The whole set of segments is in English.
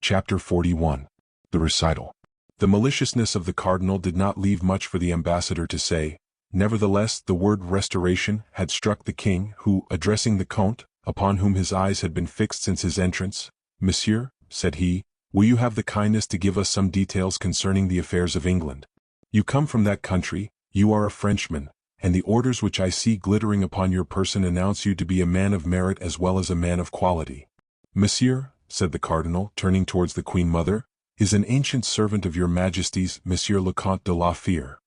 Chapter 41. The Recital. The maliciousness of the cardinal did not leave much for the ambassador to say. Nevertheless, the word restoration had struck the king, who, addressing the Comte, upon whom his eyes had been fixed since his entrance, "Monsieur," said he, "will you have the kindness to give us some details concerning the affairs of England? You come from that country, you are a Frenchman, and the orders which I see glittering upon your person announce you to be a man of merit as well as a man of quality." "Monsieur," said the cardinal, turning towards the Queen Mother, "is an ancient servant of your Majesty's Monsieur le Comte de la Fere,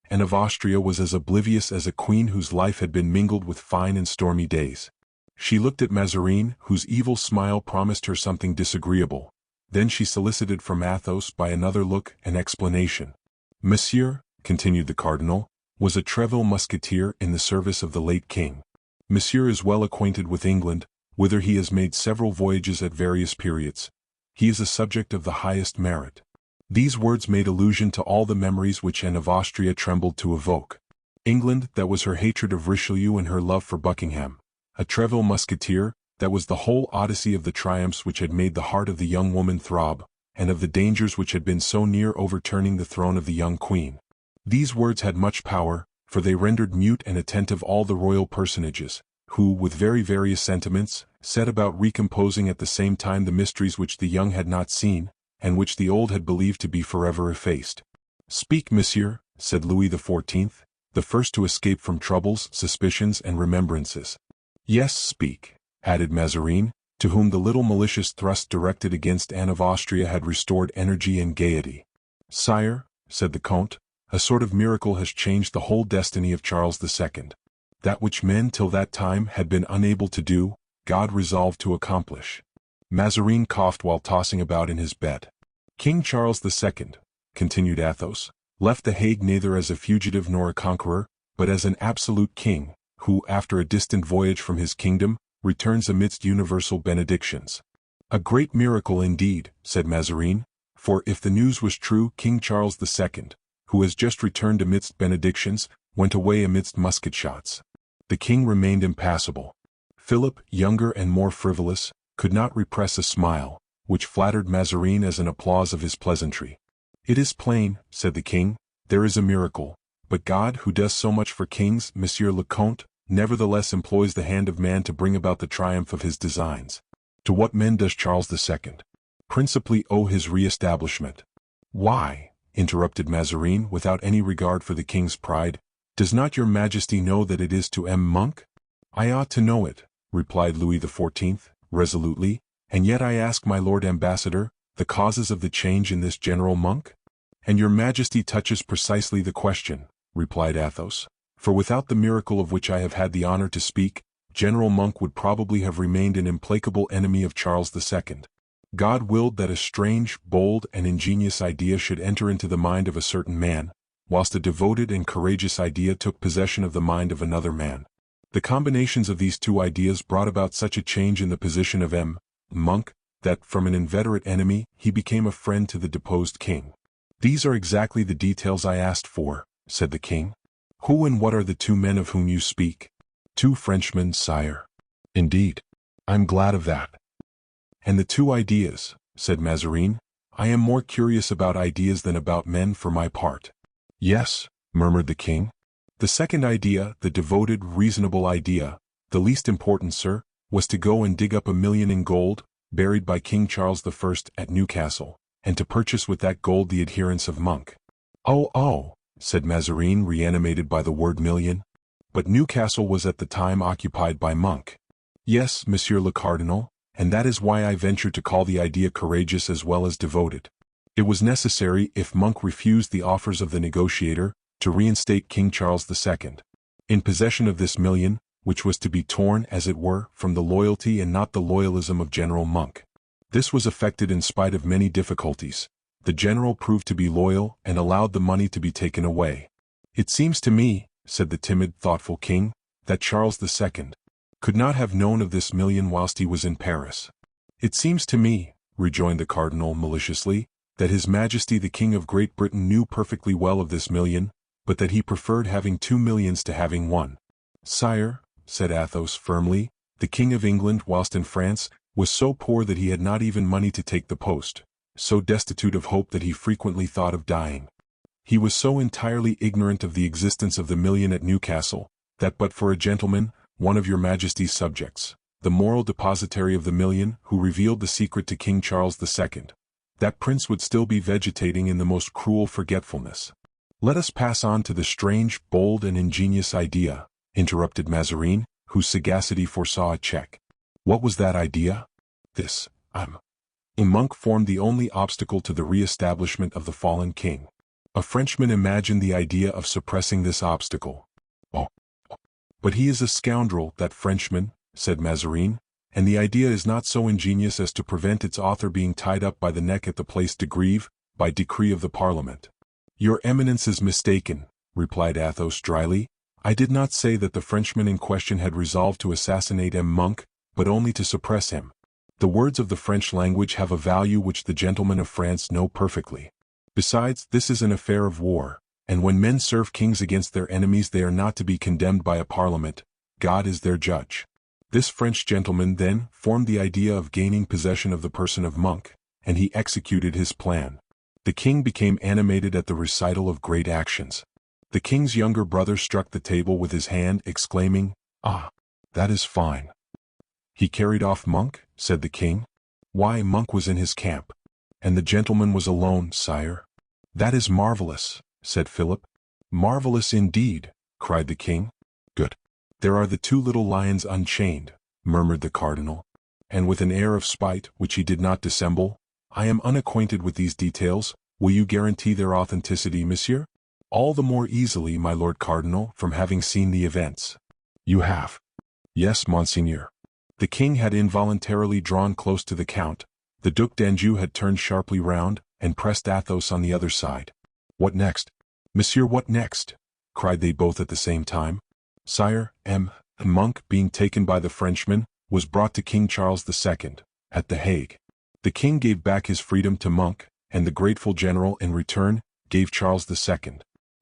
and of Austria was as oblivious as a queen whose life had been mingled with fine and stormy days." She looked at Mazarin, whose evil smile promised her something disagreeable. Then she solicited from Athos by another look an explanation. "Monsieur," continued the cardinal, "was a Treville Musketeer in the service of the late king. Monsieur is well acquainted with England, whither he has made several voyages at various periods. He is a subject of the highest merit." These words made allusion to all the memories which Anne of Austria trembled to evoke. England, that was her hatred of Richelieu and her love for Buckingham. A Treville Musketeer, that was the whole odyssey of the triumphs which had made the heart of the young woman throb, and of the dangers which had been so near overturning the throne of the young queen. These words had much power, for they rendered mute and attentive all the royal personages, who, with very various sentiments, set about recomposing at the same time the mysteries which the young had not seen, and which the old had believed to be forever effaced. "Speak, monsieur," said Louis XIV, the first to escape from troubles, suspicions, and remembrances. "Yes, speak," added Mazarin, to whom the little malicious thrust directed against Anne of Austria had restored energy and gaiety. "Sire," said the Comte, "a sort of miracle has changed the whole destiny of Charles II. That which men till that time had been unable to do, God resolved to accomplish." Mazarin coughed while tossing about in his bed. "King Charles II," continued Athos, "left The Hague neither as a fugitive nor a conqueror, but as an absolute king, who, after a distant voyage from his kingdom, returns amidst universal benedictions." "A great miracle indeed," said Mazarin, "for if the news was true, King Charles II, who has just returned amidst benedictions, went away amidst musket shots." The king remained impassible. Philip, younger and more frivolous, could not repress a smile, which flattered Mazarin as an applause of his pleasantry. "It is plain," said the king, "there is a miracle, but God, who does so much for kings, Monsieur le Comte, nevertheless employs the hand of man to bring about the triumph of his designs. To what men does Charles II principally owe his re-establishment?" "Why," interrupted Mazarin without any regard for the king's pride, "does not your Majesty know that it is to M. Monk?" "I ought to know it," replied Louis XIV, resolutely, "and yet I ask my Lord Ambassador, the causes of the change in this General Monk?" "And your Majesty touches precisely the question," replied Athos, "for without the miracle of which I have had the honor to speak, General Monk would probably have remained an implacable enemy of Charles II. God willed that a strange, bold, and ingenious idea should enter into the mind of a certain man, whilst a devoted and courageous idea took possession of the mind of another man. The combinations of these two ideas brought about such a change in the position of M. Monk, that, from an inveterate enemy, he became a friend to the deposed king." "These are exactly the details I asked for," said the king. "Who and what are the two men of whom you speak?" "Two Frenchmen, sire." "Indeed. I'm glad of that." "And the two ideas," said Mazarin. "I am more curious about ideas than about men for my part." "Yes," murmured the king. "The second idea, the devoted, reasonable idea, the least important, sir, was to go and dig up 1,000,000 in gold, buried by King Charles I at Newcastle, and to purchase with that gold the adherents of Monk." Oh, said Mazarin, reanimated by the word million. "But Newcastle was at the time occupied by Monk." "Yes, Monsieur le Cardinal, and that is why I venture to call the idea courageous as well as devoted. It was necessary, if Monk refused the offers of the negotiator, to reinstate King Charles II, in possession of this million, which was to be torn, as it were, from the loyalty and not the loyalism of General Monk. This was effected in spite of many difficulties. The general proved to be loyal, and allowed the money to be taken away. It seems to me," said the timid, thoughtful king, "that Charles II could not have known of this million whilst he was in Paris." "It seems to me," rejoined the cardinal maliciously, "that His Majesty the King of Great Britain knew perfectly well of this million, but that he preferred having 2 millions to having 1. "Sire," said Athos firmly, "the King of England, whilst in France, was so poor that he had not even money to take the post. so destitute of hope that he frequently thought of dying. He was so entirely ignorant of the existence of the million at Newcastle, that but for a gentleman, one of your Majesty's subjects, the moral depositary of the million, who revealed the secret to King Charles II, that prince would still be vegetating in the most cruel forgetfulness. Let us pass on to the strange, bold and ingenious idea, interrupted Mazarin, whose sagacity foresaw a check. What was that idea? This, a monk formed the only obstacle to the re-establishment of the fallen king. A Frenchman imagined the idea of suppressing this obstacle. Oh, but he is a scoundrel, that Frenchman, said Mazarin, and the idea is not so ingenious as to prevent its author being tied up by the neck at the Place de Grève, by decree of the Parliament. Your Eminence is mistaken, replied Athos dryly. I did not say that the Frenchman in question had resolved to assassinate Monk, but only to suppress him. The words of the French language have a value which the gentlemen of France know perfectly. Besides, this is an affair of war, and when men serve kings against their enemies they are not to be condemned by a parliament. God is their judge. This French gentleman then formed the idea of gaining possession of the person of Monk, and he executed his plan. The king became animated at the recital of great actions. The king's younger brother struck the table with his hand, exclaiming, "Ah, that is fine." "He carried off Monk?" said the king. "Why, Monk was in his camp, and the gentleman was alone, sire." "That is marvelous," said Philip. "Marvelous indeed," cried the king. "Good. There are the two little lions unchained," murmured the cardinal. And with an air of spite, which he did not dissemble, "I am unacquainted with these details. Will you guarantee their authenticity, monsieur?" "All the more easily, my lord cardinal, from having seen the events." "You have?" "Yes, monseigneur." The king had involuntarily drawn close to the count. The Duc d'Anjou had turned sharply round, and pressed Athos on the other side. "What next?" "Monsieur, what next?" cried they both at the same time. "Sire, Monk, being taken by the Frenchmen, was brought to King Charles II, at The Hague. The king gave back his freedom to Monk, and the grateful general in return gave Charles II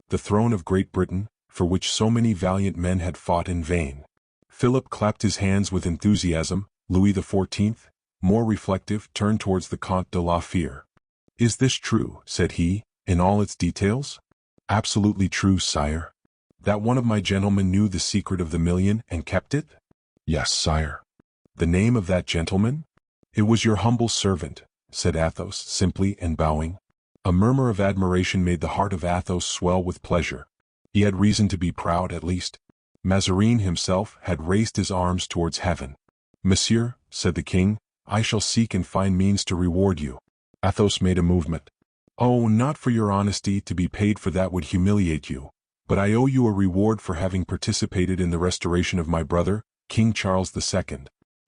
the throne of Great Britain, for which so many valiant men had fought in vain." Philip clapped his hands with enthusiasm. Louis XIV, more reflective, turned towards the Comte de la Fère. "Is this true," said he, "in all its details?" "Absolutely true, sire." "That one of my gentlemen knew the secret of the million and kept it?" "Yes, sire." "The name of that gentleman?" "It was your humble servant," said Athos, simply, and bowing. A murmur of admiration made the heart of Athos swell with pleasure. He had reason to be proud, at least. Mazarin himself had raised his arms towards heaven. "Monsieur," said the king, "I shall seek and find means to reward you." Athos made a movement. "Oh, not for your honesty, to be paid for that would humiliate you. But I owe you a reward for having participated in the restoration of my brother, King Charles II.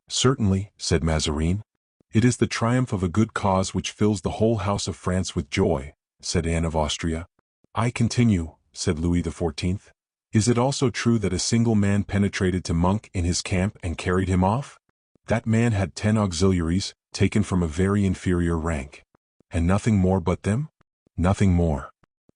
"Certainly," said Mazarin. "It is the triumph of a good cause which fills the whole house of France with joy," said Anne of Austria. "I continue," said Louis XIV. "Is it also true that a single man penetrated to Monk in his camp and carried him off? That man had 10 auxiliaries, taken from a very inferior rank." "And nothing more but them?" "Nothing more."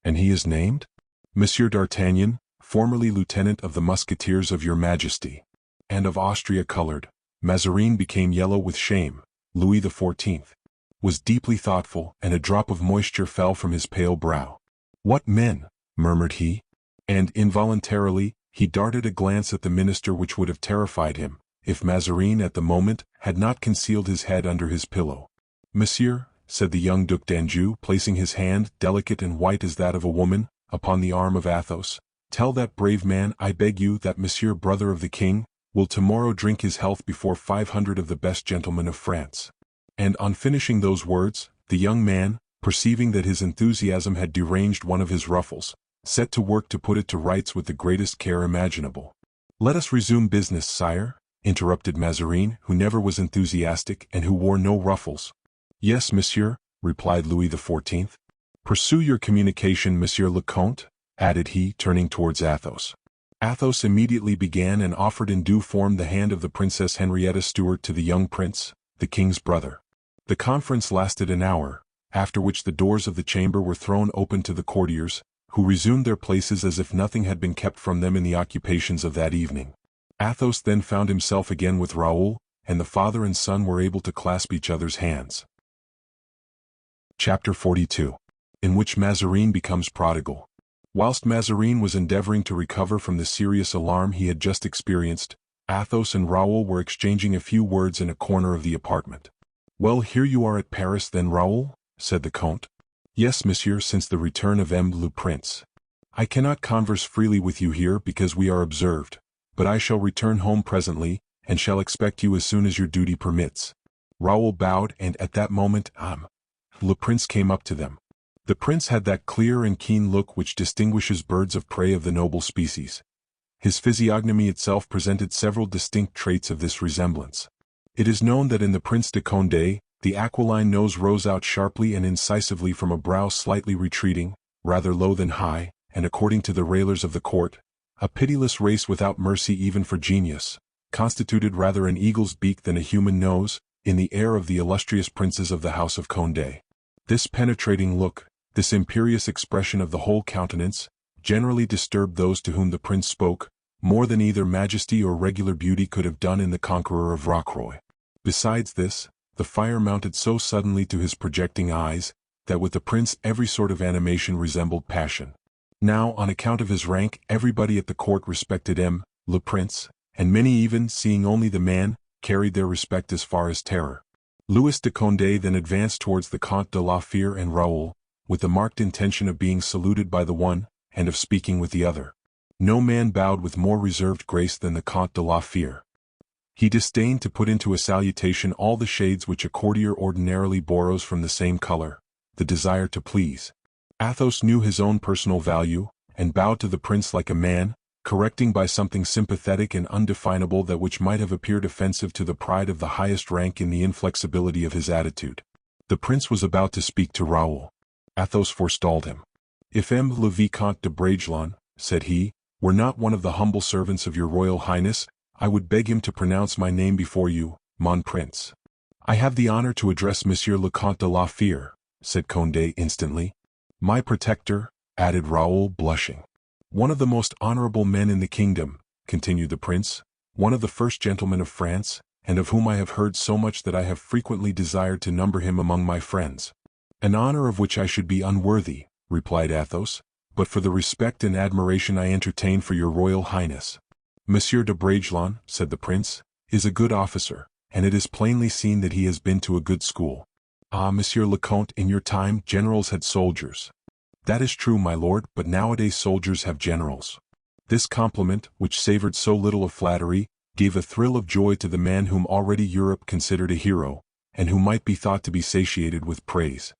"And he is named?" "Monsieur d'Artagnan, formerly lieutenant of the Musketeers of your Majesty." And of Austria colored. Mazarin became yellow with shame. Louis XIV was deeply thoughtful, and a drop of moisture fell from his pale brow. "What men?" murmured he. And involuntarily, he darted a glance at the minister which would have terrified him, if Mazarin at the moment had not concealed his head under his pillow. "Monsieur," said the young Duc d'Anjou, placing his hand, delicate and white as that of a woman, upon the arm of Athos, "tell that brave man, I beg you, that Monsieur, brother of the king, will tomorrow drink his health before 500 of the best gentlemen of France." And on finishing those words, the young man, perceiving that his enthusiasm had deranged one of his ruffles, set to work to put it to rights with the greatest care imaginable. "Let us resume business, sire," interrupted Mazarin, who never was enthusiastic and who wore no ruffles. "Yes, monsieur," replied Louis XIV. "Pursue your communication, monsieur le comte," added he, turning towards Athos. Athos immediately began and offered in due form the hand of the Princess Henrietta Stuart to the young prince, the king's brother. The conference lasted an hour, after which the doors of the chamber were thrown open to the courtiers, who resumed their places as if nothing had been kept from them in the occupations of that evening. Athos then found himself again with Raoul, and the father and son were able to clasp each other's hands. Chapter 42. In which Mazarin becomes prodigal. Whilst Mazarin was endeavoring to recover from the serious alarm he had just experienced, Athos and Raoul were exchanging a few words in a corner of the apartment. "Well, here you are at Paris then, Raoul?" said the Comte. "Yes, monsieur, since the return of le Prince. I cannot converse freely with you here because we are observed, but I shall return home presently, and shall expect you as soon as your duty permits." Raoul bowed, and at that moment, le Prince came up to them. The prince had that clear and keen look which distinguishes birds of prey of the noble species. His physiognomy itself presented several distinct traits of this resemblance. It is known that in the Prince de Condé, the aquiline nose rose out sharply and incisively from a brow slightly retreating, rather low than high, and according to the railers of the court, a pitiless race without mercy even for genius, constituted rather an eagle's beak than a human nose, in the air of the illustrious princes of the house of Condé. This penetrating look, this imperious expression of the whole countenance, generally disturbed those to whom the prince spoke, more than either majesty or regular beauty could have done in the conqueror of Rocroi. Besides this, the fire mounted so suddenly to his projecting eyes, that with the prince every sort of animation resembled passion. Now, on account of his rank, everybody at the court respected le Prince, and many even, seeing only the man, carried their respect as far as terror. Louis de Condé then advanced towards the Comte de la Fère and Raoul, with the marked intention of being saluted by the one, and of speaking with the other. No man bowed with more reserved grace than the Comte de la Fère. He disdained to put into a salutation all the shades which a courtier ordinarily borrows from the same color, the desire to please. Athos knew his own personal value, and bowed to the prince like a man, correcting by something sympathetic and undefinable that which might have appeared offensive to the pride of the highest rank in the inflexibility of his attitude. The prince was about to speak to Raoul. Athos forestalled him. "If le Vicomte de Bragelonne," said he, "were not one of the humble servants of your Royal Highness, I would beg him to pronounce my name before you, mon prince." "I have the honor to address Monsieur le Comte de la Fère," said Condé instantly. "My protector," added Raoul, blushing. "One of the most honorable men in the kingdom," continued the prince, "one of the first gentlemen of France, and of whom I have heard so much that I have frequently desired to number him among my friends." "An honor of which I should be unworthy," replied Athos, "but for the respect and admiration I entertain for your Royal Highness." "Monsieur de Bragelonne," said the prince, "is a good officer, and it is plainly seen that he has been to a good school." "Ah, Monsieur le Comte, in your time generals had soldiers." "That is true, my lord, but nowadays soldiers have generals." This compliment, which savored so little of flattery, gave a thrill of joy to the man whom already Europe considered a hero, and who might be thought to be satiated with praise.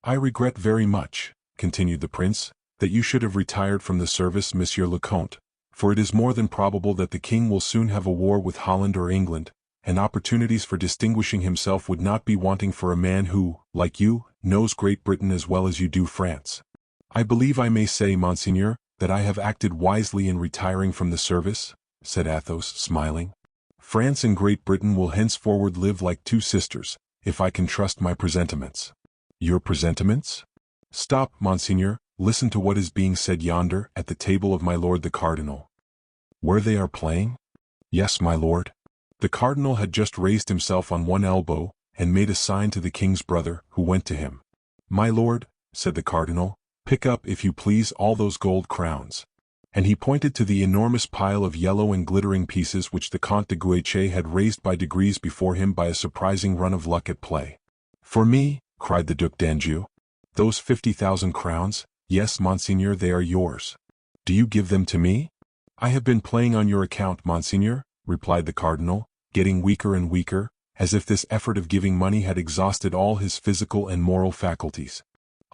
"I regret very much," continued the prince, "that you should have retired from the service, Monsieur le Comte, for it is more than probable that the king will soon have a war with Holland or England, and opportunities for distinguishing himself would not be wanting for a man who, like you, knows Great Britain as well as you do France. I believe I may say, monseigneur, that I have acted wisely in retiring from the service," said Athos, smiling. "France and Great Britain will henceforward live like two sisters, if I can trust my presentiments." "Your presentiments?" "Stop, monseigneur, listen to what is being said yonder, at the table of my lord the cardinal." "Where they are playing?" "Yes, my lord." The cardinal had just raised himself on one elbow, and made a sign to the king's brother, who went to him. "My lord," said the cardinal, "pick up, if you please, all those gold crowns." And he pointed to the enormous pile of yellow and glittering pieces which the Comte de Guiche had raised by degrees before him by a surprising run of luck at play. "For me?" cried the Duc d'Anjou. "Those 50,000 crowns? Yes, monseigneur, they are yours." "Do you give them to me?" "I have been playing on your account, monseigneur," replied the cardinal, getting weaker and weaker, as if this effort of giving money had exhausted all his physical and moral faculties.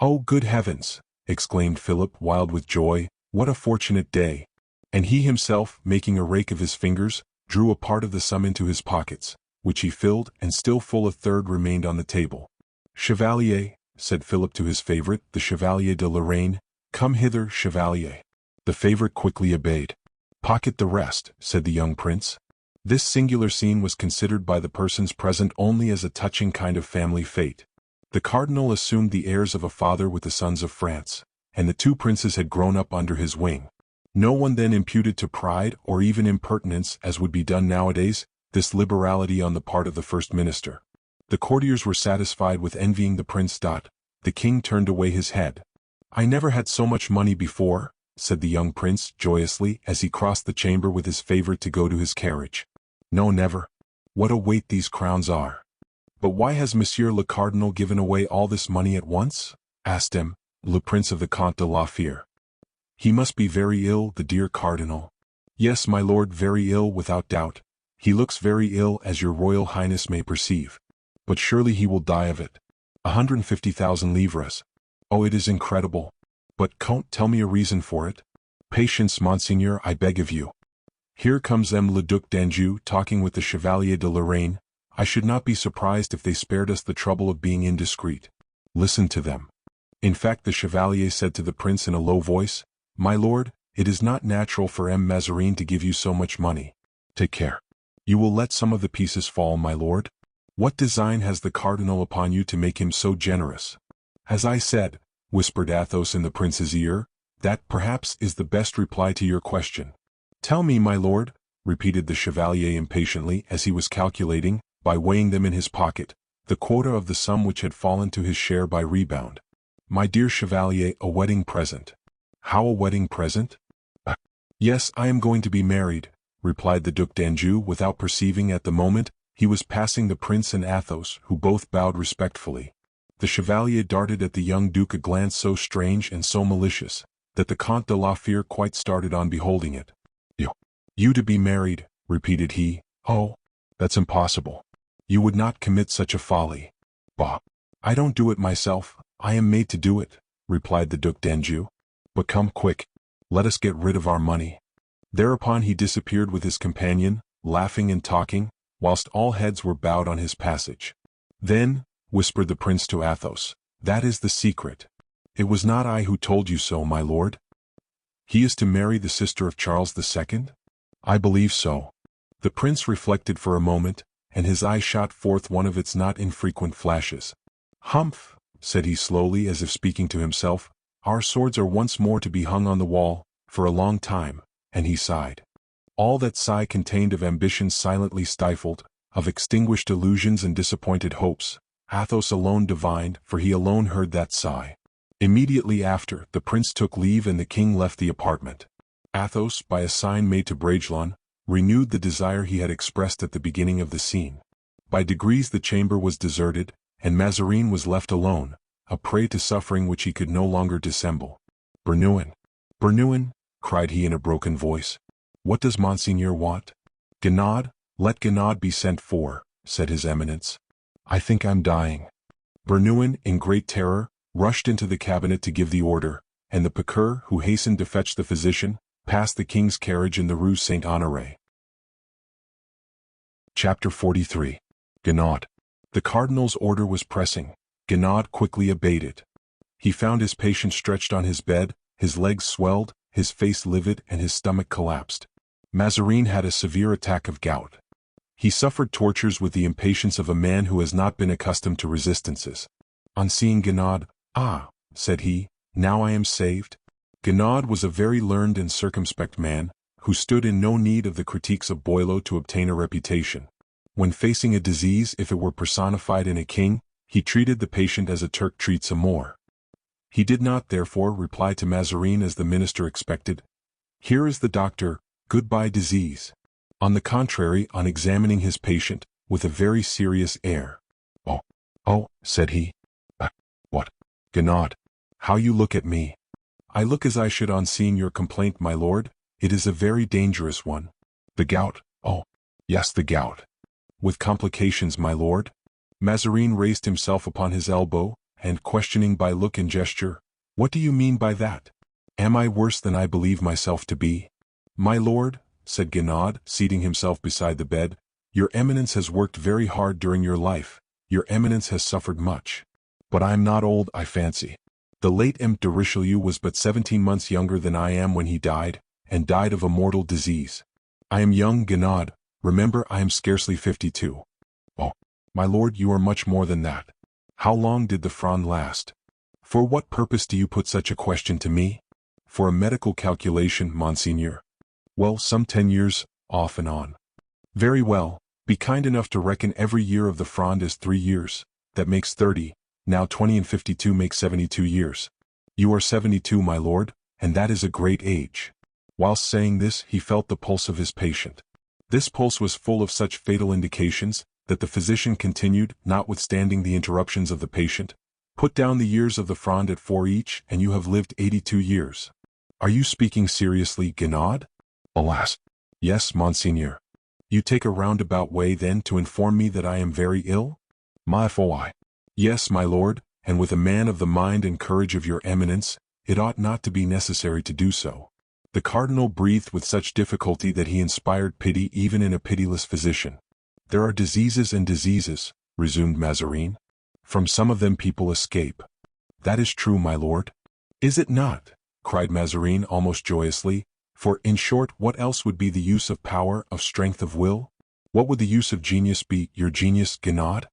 "Oh, good heavens!" exclaimed Philip, wild with joy, "what a fortunate day!" And he himself, making a rake of his fingers, drew a part of the sum into his pockets, which he filled, and still full a third remained on the table. "Chevalier," said Philip to his favorite, the Chevalier de Lorraine, "come hither, Chevalier." The favorite quickly obeyed. "Pocket the rest," said the young prince. This singular scene was considered by the persons present only as a touching kind of family fate. The cardinal assumed the airs of a father with the sons of France, and the two princes had grown up under his wing. No one then imputed to pride or even impertinence, as would be done nowadays, this liberality on the part of the first minister. The courtiers were satisfied with envying the prince. The king turned away his head. "I never had so much money before," said the young prince joyously as he crossed the chamber with his favorite to go to his carriage. "No, never. What a weight these crowns are." "But why has Monsieur le Cardinal given away all this money at once?" asked him, le Prince of the Comte de la Fere. "He must be very ill, the dear cardinal." "Yes, my lord, very ill without doubt. He looks very ill, as your royal highness may perceive. But surely he will die of it. 150,000 livres. Oh, it is incredible. But, Comte, tell me a reason for it." "Patience, monseigneur, I beg of you. Here comes le Duc d'Anjou talking with the Chevalier de Lorraine. I should not be surprised if they spared us the trouble of being indiscreet. Listen to them." In fact, the Chevalier said to the prince in a low voice, "My lord, it is not natural for Mazarin to give you so much money. Take care. You will let some of the pieces fall, my lord? What design has the cardinal upon you to make him so generous?" "As I said," whispered Athos in the prince's ear, "that perhaps is the best reply to your question." "Tell me, my lord," repeated the Chevalier impatiently as he was calculating, by weighing them in his pocket, the quota of the sum which had fallen to his share by rebound. "My dear Chevalier, a wedding present." "How, a wedding present?" "Yes, I am going to be married," replied the Duc d'Anjou without perceiving at the moment he was passing the prince and Athos, who both bowed respectfully. The Chevalier darted at the young duke a glance so strange and so malicious, that the Comte de la Fere quite started on beholding it. You to be married," repeated he. "Oh, that's impossible. You would not commit such a folly." "Bah! I don't do it myself, I am made to do it," replied the Duc d'Anjou. "But come quick, let us get rid of our money." Thereupon he disappeared with his companion, laughing and talking, whilst all heads were bowed on his passage. "Then," whispered the prince to Athos, "that is the secret. It was not I who told you so, my lord. He is to marry the sister of Charles II? "I believe so." The prince reflected for a moment, and his eye shot forth one of its not infrequent flashes. "Humph," said he slowly as if speaking to himself, "our swords are once more to be hung on the wall, for a long time," and he sighed. All that sigh contained of ambitions silently stifled, of extinguished illusions and disappointed hopes, Athos alone divined, for he alone heard that sigh. Immediately after, the prince took leave and the king left the apartment. Athos, by a sign made to Bragelonne, renewed the desire he had expressed at the beginning of the scene. By degrees the chamber was deserted, and Mazarin was left alone, a prey to suffering which he could no longer dissemble. "Bernouin! Bernouin!" cried he in a broken voice. "What does Monseigneur want?" "Guenaud, let Guenaud be sent for," said his Eminence. "I think I'm dying." Bernouin, in great terror, rushed into the cabinet to give the order, and the piqueur, who hastened to fetch the physician, passed the king's carriage in the Rue Saint-Honoré. Chapter 43. Guenaud. The cardinal's order was pressing. Guenaud quickly obeyed it. He found his patient stretched on his bed, his legs swelled, his face livid, and his stomach collapsed. Mazarin had a severe attack of gout. He suffered tortures with the impatience of a man who has not been accustomed to resistances. On seeing Guenaud, "Ah," said he, "now I am saved." Guenaud was a very learned and circumspect man, who stood in no need of the critiques of Boileau to obtain a reputation. When facing a disease, if it were personified in a king, he treated the patient as a Turk treats a Moor. He did not, therefore, reply to Mazarin as the minister expected, "Here is the doctor, goodbye disease." On the contrary, on examining his patient, with a very serious air, Oh, said he. What? Guenaud, how you look at me." "I look as I should on seeing your complaint, my lord. It is a very dangerous one." "The gout? Oh, yes, the gout." "With complications, my lord?" Mazarin raised himself upon his elbow, and questioning by look and gesture, "What do you mean by that? Am I worse than I believe myself to be?" "My lord," said Guenaud, seating himself beside the bed, "your Eminence has worked very hard during your life, your Eminence has suffered much. But I am not old, I fancy. The late Imp de Richelieu was but 17 months younger than I am when he died, and died of a mortal disease. I am young, Guenaud, remember I am scarcely 52. "Oh, my lord, you are much more than that. How long did the Fronde last?" "For what purpose do you put such a question to me?" "For a medical calculation, monseigneur." "Well, some 10 years, off and on." "Very well, be kind enough to reckon every year of the Fronde as 3 years, that makes 30, Now 20 and 52 make 72 years. You are 72, my lord, and that is a great age. Whilst saying this, he felt the pulse of his patient. This pulse was full of such fatal indications that the physician continued, notwithstanding the interruptions of the patient. Put down the years of the Fronde at 4 each, and you have lived 82 years. Are you speaking seriously, Guinaud? Alas. Yes, monseigneur. You take a roundabout way then to inform me that I am very ill? Ma foi. Yes, my lord, and with a man of the mind and courage of your eminence, it ought not to be necessary to do so. The cardinal breathed with such difficulty that he inspired pity even in a pitiless physician. There are diseases and diseases, resumed Mazarin. From some of them people escape. That is true, my lord. Is it not? Cried Mazarin almost joyously, for in short what else would be the use of power, of strength of will? What would the use of genius be, your genius, Guinaud?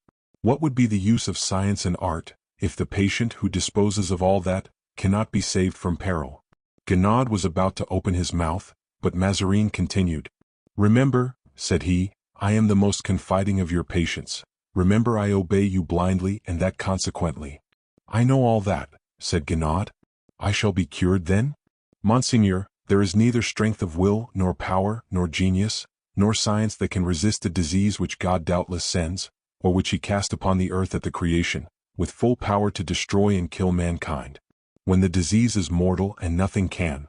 What would be the use of science and art, if the patient who disposes of all that, cannot be saved from peril? Guinaud was about to open his mouth, but Mazarin continued. Remember, said he, I am the most confiding of your patients. Remember I obey you blindly and that consequently. I know all that, said Guinaud. I shall be cured then? Monseigneur, there is neither strength of will, nor power, nor genius, nor science that can resist the disease which God doubtless sends, or which he cast upon the earth at the creation, with full power to destroy and kill mankind. When the disease is mortal and nothing can.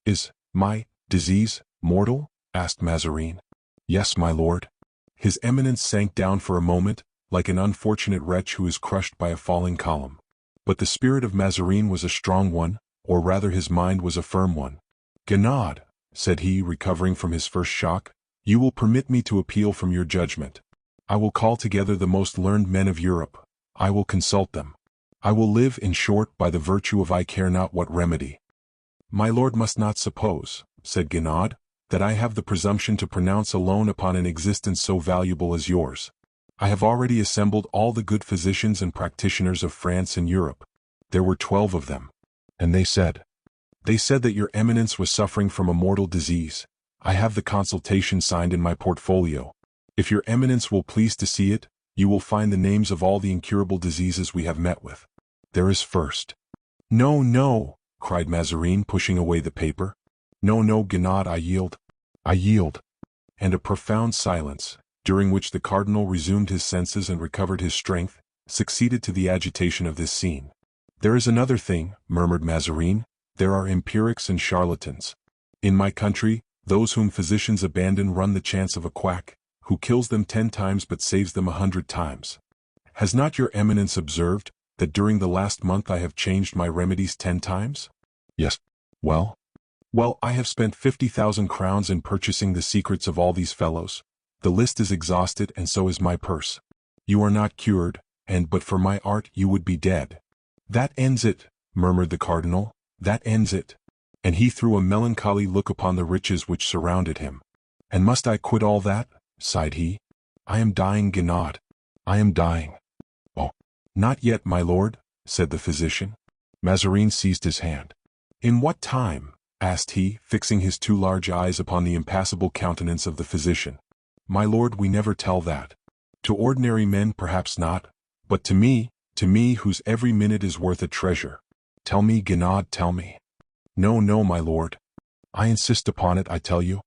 Is my disease mortal? Asked Mazarin. Yes, my lord. His eminence sank down for a moment, like an unfortunate wretch who is crushed by a falling column. But the spirit of Mazarin was a strong one, or rather his mind was a firm one. Guinaud, said he, recovering from his first shock, you will permit me to appeal from your judgment. I will call together the most learned men of Europe. I will consult them. I will live, in short, by the virtue of I care not what remedy. My lord must not suppose, said Guinaud, that I have the presumption to pronounce alone upon an existence so valuable as yours. I have already assembled all the good physicians and practitioners of France and Europe. There were 12 of them. And they said that your eminence was suffering from a mortal disease. I have the consultation signed in my portfolio. If your eminence will please to see it, you will find the names of all the incurable diseases we have met with. There is first. No, no, cried Mazarin, pushing away the paper. No, no, Guinaud, I yield. I yield. And a profound silence, during which the cardinal resumed his senses and recovered his strength, succeeded to the agitation of this scene. There is another thing, murmured Mazarin. There are empirics and charlatans. In my country, those whom physicians abandon run the chance of a quack, who kills them 10 times but saves them 100 times. Has not your eminence observed that during the last month I have changed my remedies 10 times? Yes. Well, I have spent 50,000 crowns in purchasing the secrets of all these fellows. The list is exhausted, and so is my purse. You are not cured, and but for my art you would be dead. That ends it, murmured the cardinal, that ends it. And he threw a melancholy look upon the riches which surrounded him. And must I quit all that? Sighed he. I am dying, Guinaud. I am dying. Oh, not yet, my lord, said the physician. Mazarin seized his hand. In what time? Asked he, fixing his 2 large eyes upon the impassible countenance of the physician. My lord, we never tell that. To ordinary men perhaps not, but to me whose every minute is worth a treasure. Tell me, Guinaud, tell me. No, no, my lord. I insist upon it, I tell you.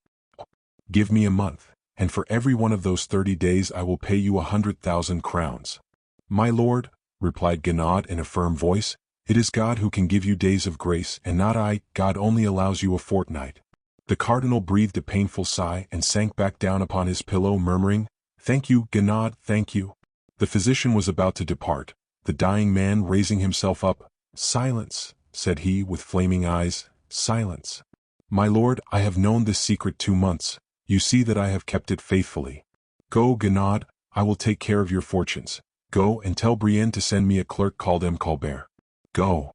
Give me a month, and for every one of those 30 days I will pay you 100,000 crowns. My lord, replied Guinaud in a firm voice, it is God who can give you days of grace, and not I. God only allows you a fortnight. The cardinal breathed a painful sigh and sank back down upon his pillow, murmuring, Thank you, Guinaud, thank you. The physician was about to depart. The dying man, raising himself up, Silence, said he with flaming eyes, silence. My lord, I have known this secret 2 months. You see that I have kept it faithfully. Go, Guinaud, I will take care of your fortunes. Go and tell Brienne to send me a clerk called M. Colbert. Go.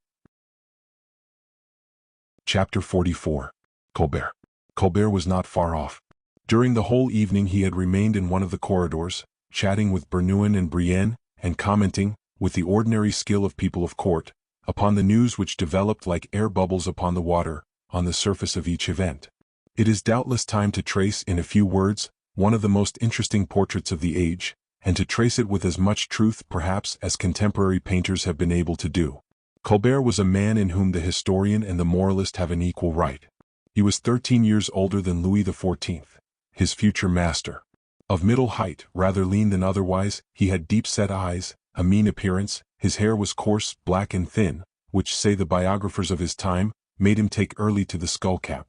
Chapter 44. Colbert. Colbert was not far off. During the whole evening he had remained in one of the corridors, chatting with Bernouin and Brienne, and commenting, with the ordinary skill of people of court, upon the news which developed like air bubbles upon the water, on the surface of each event. It is doubtless time to trace in a few words one of the most interesting portraits of the age, and to trace it with as much truth perhaps as contemporary painters have been able to do. Colbert was a man in whom the historian and the moralist have an equal right. He was 13 years older than Louis XIV, his future master. Of middle height, rather lean than otherwise, he had deep-set eyes, a mean appearance, his hair was coarse, black and thin, which, say the biographers of his time, made him take early to the skullcap.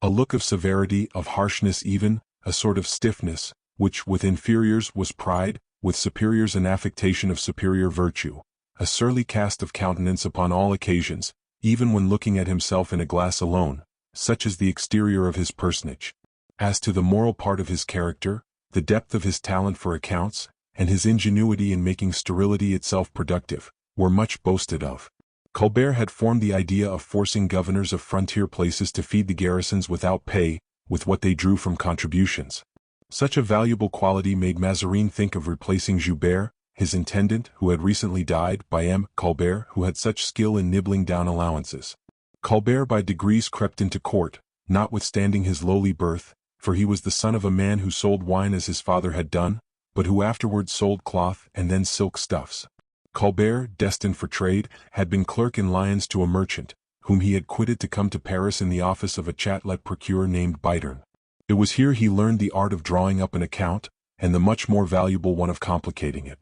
A look of severity, of harshness even, a sort of stiffness, which with inferiors was pride, with superiors an affectation of superior virtue, a surly cast of countenance upon all occasions, even when looking at himself in a glass alone, such is the exterior of his personage. As to the moral part of his character, the depth of his talent for accounts, and his ingenuity in making sterility itself productive, were much boasted of. Colbert had formed the idea of forcing governors of frontier places to feed the garrisons without pay, with what they drew from contributions. Such a valuable quality made Mazarin think of replacing Joubert, his intendant, who had recently died, by M. Colbert, who had such skill in nibbling down allowances. Colbert by degrees crept into court, notwithstanding his lowly birth, for he was the son of a man who sold wine as his father had done, but who afterwards sold cloth and then silk stuffs. Colbert, destined for trade, had been clerk in Lyons to a merchant, whom he had quitted to come to Paris in the office of a Châtelet procureur named Bittern. It was here he learned the art of drawing up an account, and the much more valuable one of complicating it.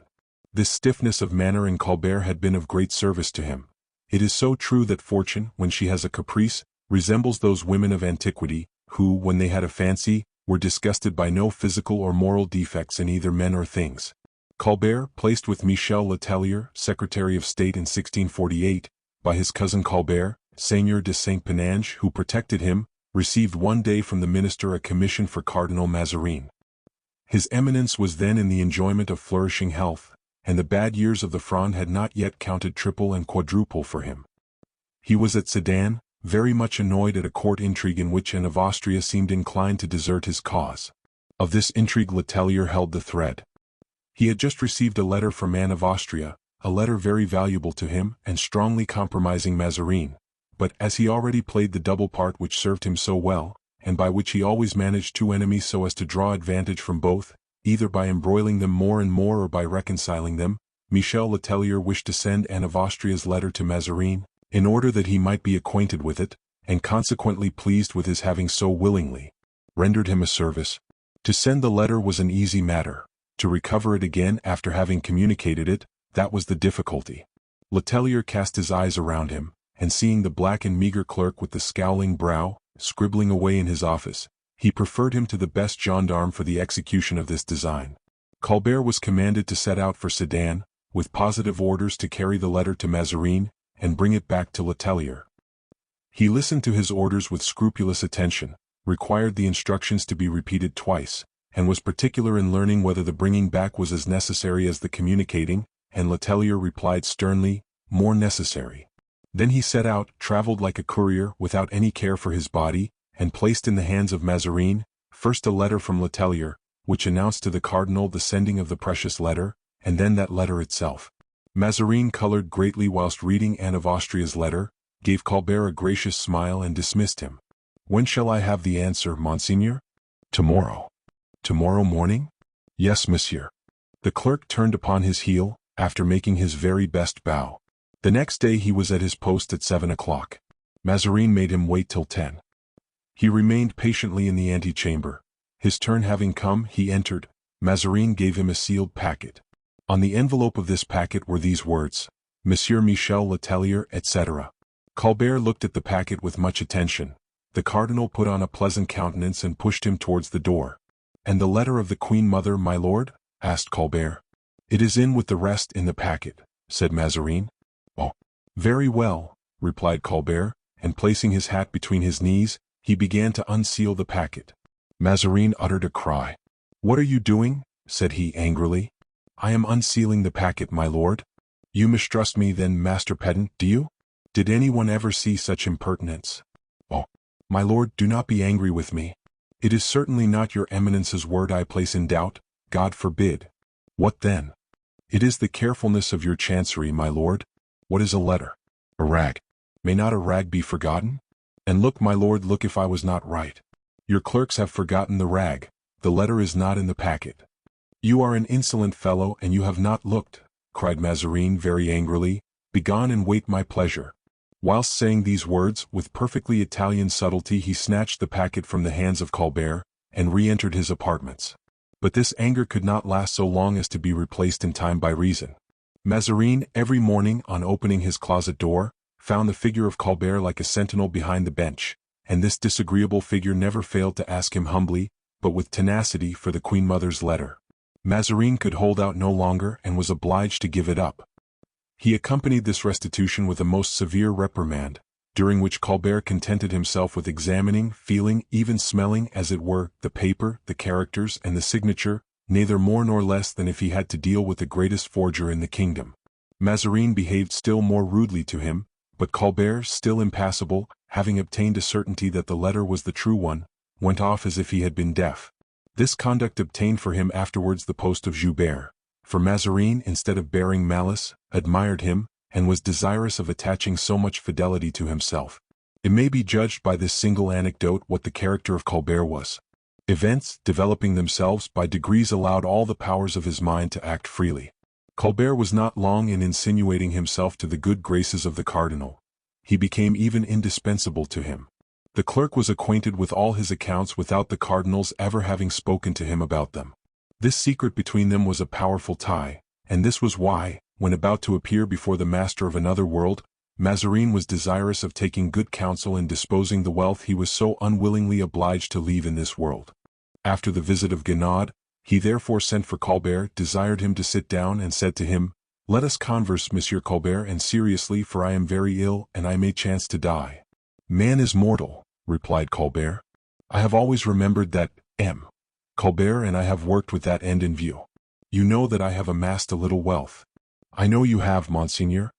This stiffness of manner in Colbert had been of great service to him. It is so true that fortune, when she has a caprice, resembles those women of antiquity, who, when they had a fancy, were disgusted by no physical or moral defects in either men or things. Colbert, placed with Michel Le Tellier, Secretary of State in 1648, by his cousin Colbert, Seigneur de Saint-Penange, who protected him, received one day from the minister a commission for Cardinal Mazarin. His eminence was then in the enjoyment of flourishing health, and the bad years of the Fronde had not yet counted triple and quadruple for him. He was at Sedan, very much annoyed at a court intrigue in which Anne of Austria seemed inclined to desert his cause. Of this intrigue Le Tellier held the thread. He had just received a letter from Anne of Austria, a letter very valuable to him and strongly compromising Mazarin, but as he already played the double part which served him so well, and by which he always managed two enemies so as to draw advantage from both, either by embroiling them more and more or by reconciling them, Michel Le Tellier wished to send Anne of Austria's letter to Mazarin, in order that he might be acquainted with it, and consequently pleased with his having so willingly rendered him a service. To send the letter was an easy matter. To recover it again after having communicated it, that was the difficulty. Le Tellier cast his eyes around him, and seeing the black and meagre clerk with the scowling brow, scribbling away in his office, he preferred him to the best gendarme for the execution of this design. Colbert was commanded to set out for Sedan, with positive orders to carry the letter to Mazarin, and bring it back to Le Tellier. He listened to his orders with scrupulous attention, required the instructions to be repeated twice, and was particular in learning whether the bringing back was as necessary as the communicating, and Le Tellier replied sternly, more necessary. Then he set out, travelled like a courier without any care for his body, and placed in the hands of Mazarin, first a letter from Le Tellier, which announced to the cardinal the sending of the precious letter, and then that letter itself. Mazarin colored greatly whilst reading Anne of Austria's letter, gave Colbert a gracious smile and dismissed him. When shall I have the answer, Monseigneur? Tomorrow. Tomorrow morning? Yes, monsieur. The clerk turned upon his heel, after making his very best bow. The next day he was at his post at 7 o'clock. Mazarin made him wait till 10. He remained patiently in the antechamber. His turn having come, he entered. Mazarin gave him a sealed packet. On the envelope of this packet were these words, Monsieur Michel Le Tellier, etc. Colbert looked at the packet with much attention. The cardinal put on a pleasant countenance and pushed him towards the door. And the letter of the Queen Mother, my lord? Asked Colbert. It is in with the rest in the packet, said Mazarin. Oh, very well, replied Colbert, and placing his hat between his knees, he began to unseal the packet. Mazarin uttered a cry. What are you doing? Said he angrily. I am unsealing the packet, my lord. You mistrust me then, master pedant, do you? Did anyone ever see such impertinence? Oh, my lord, do not be angry with me. It is certainly not your eminence's word I place in doubt, God forbid. What then? It is the carefulness of your chancery, my lord. What is a letter? A rag. May not a rag be forgotten? And look, my lord, look if I was not right. Your clerks have forgotten the rag. The letter is not in the packet. "You are an insolent fellow and you have not looked," cried Mazarin very angrily. "Begone and wait my pleasure." Whilst saying these words, with perfectly Italian subtlety he snatched the packet from the hands of Colbert, and re-entered his apartments. But this anger could not last so long as to be replaced in time by reason. Mazarin, every morning on opening his closet door, found the figure of Colbert like a sentinel behind the bench, and this disagreeable figure never failed to ask him humbly, but with tenacity, for the Queen Mother's letter. Mazarin could hold out no longer and was obliged to give it up. He accompanied this restitution with a most severe reprimand, during which Colbert contented himself with examining, feeling, even smelling, as it were, the paper, the characters, and the signature, neither more nor less than if he had to deal with the greatest forger in the kingdom. Mazarin behaved still more rudely to him, but Colbert, still impassible, having obtained a certainty that the letter was the true one, went off as if he had been deaf. This conduct obtained for him afterwards the post of Joubert, for Mazarin, instead of bearing malice, admired him, and was desirous of attaching so much fidelity to himself. It may be judged by this single anecdote what the character of Colbert was. Events, developing themselves, by degrees allowed all the powers of his mind to act freely. Colbert was not long in insinuating himself to the good graces of the cardinal. He became even indispensable to him. The clerk was acquainted with all his accounts without the cardinal's ever having spoken to him about them. This secret between them was a powerful tie, and this was why, when about to appear before the master of another world, Mazarin was desirous of taking good counsel in disposing the wealth he was so unwillingly obliged to leave in this world. After the visit of Guinaud, he therefore sent for Colbert, desired him to sit down, and said to him, "Let us converse, Monsieur Colbert, and seriously, for I am very ill, and I may chance to die." "Man is mortal," replied Colbert. "I have always remembered that, M. Colbert, and I have worked with that end in view. You know that I have amassed a little wealth." "I know you have, Monseigneur."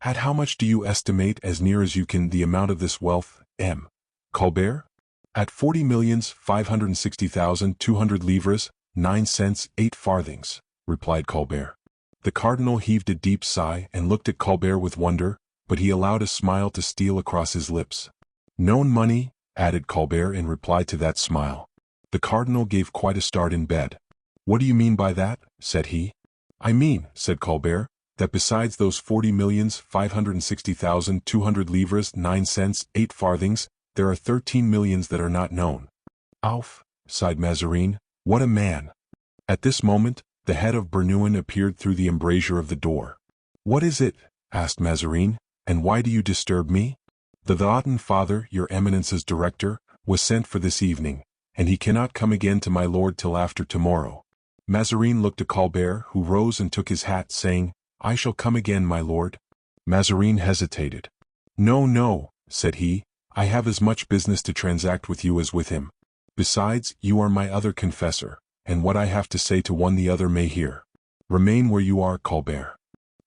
"At how much do you estimate, as near as you can, the amount of this wealth, M. Colbert?" "At 40,560,200 livres, 9 cents, 8 farthings, replied Colbert. The cardinal heaved a deep sigh and looked at Colbert with wonder, but he allowed a smile to steal across his lips. "Known money," added Colbert in reply to that smile. The cardinal gave quite a start in bed. "What do you mean by that?" said he. "I mean," said Colbert, "that besides those 40,560,200 livres, 9 cents, 8 farthings, there are 13 millions that are not known." "Ouf," sighed Mazarin, "what a man!" At this moment, the head of Bernouin appeared through the embrasure of the door. "What is it?" asked Mazarin, "and why do you disturb me?" "The Theatin father, your eminence's director, was sent for this evening, and he cannot come again to my lord till after tomorrow." Mazarin looked at Colbert, who rose and took his hat, saying, "I shall come again, my lord." Mazarin hesitated. "No, no," said he, "I have as much business to transact with you as with him. Besides, you are my other confessor, and what I have to say to one the other may hear. Remain where you are, Colbert."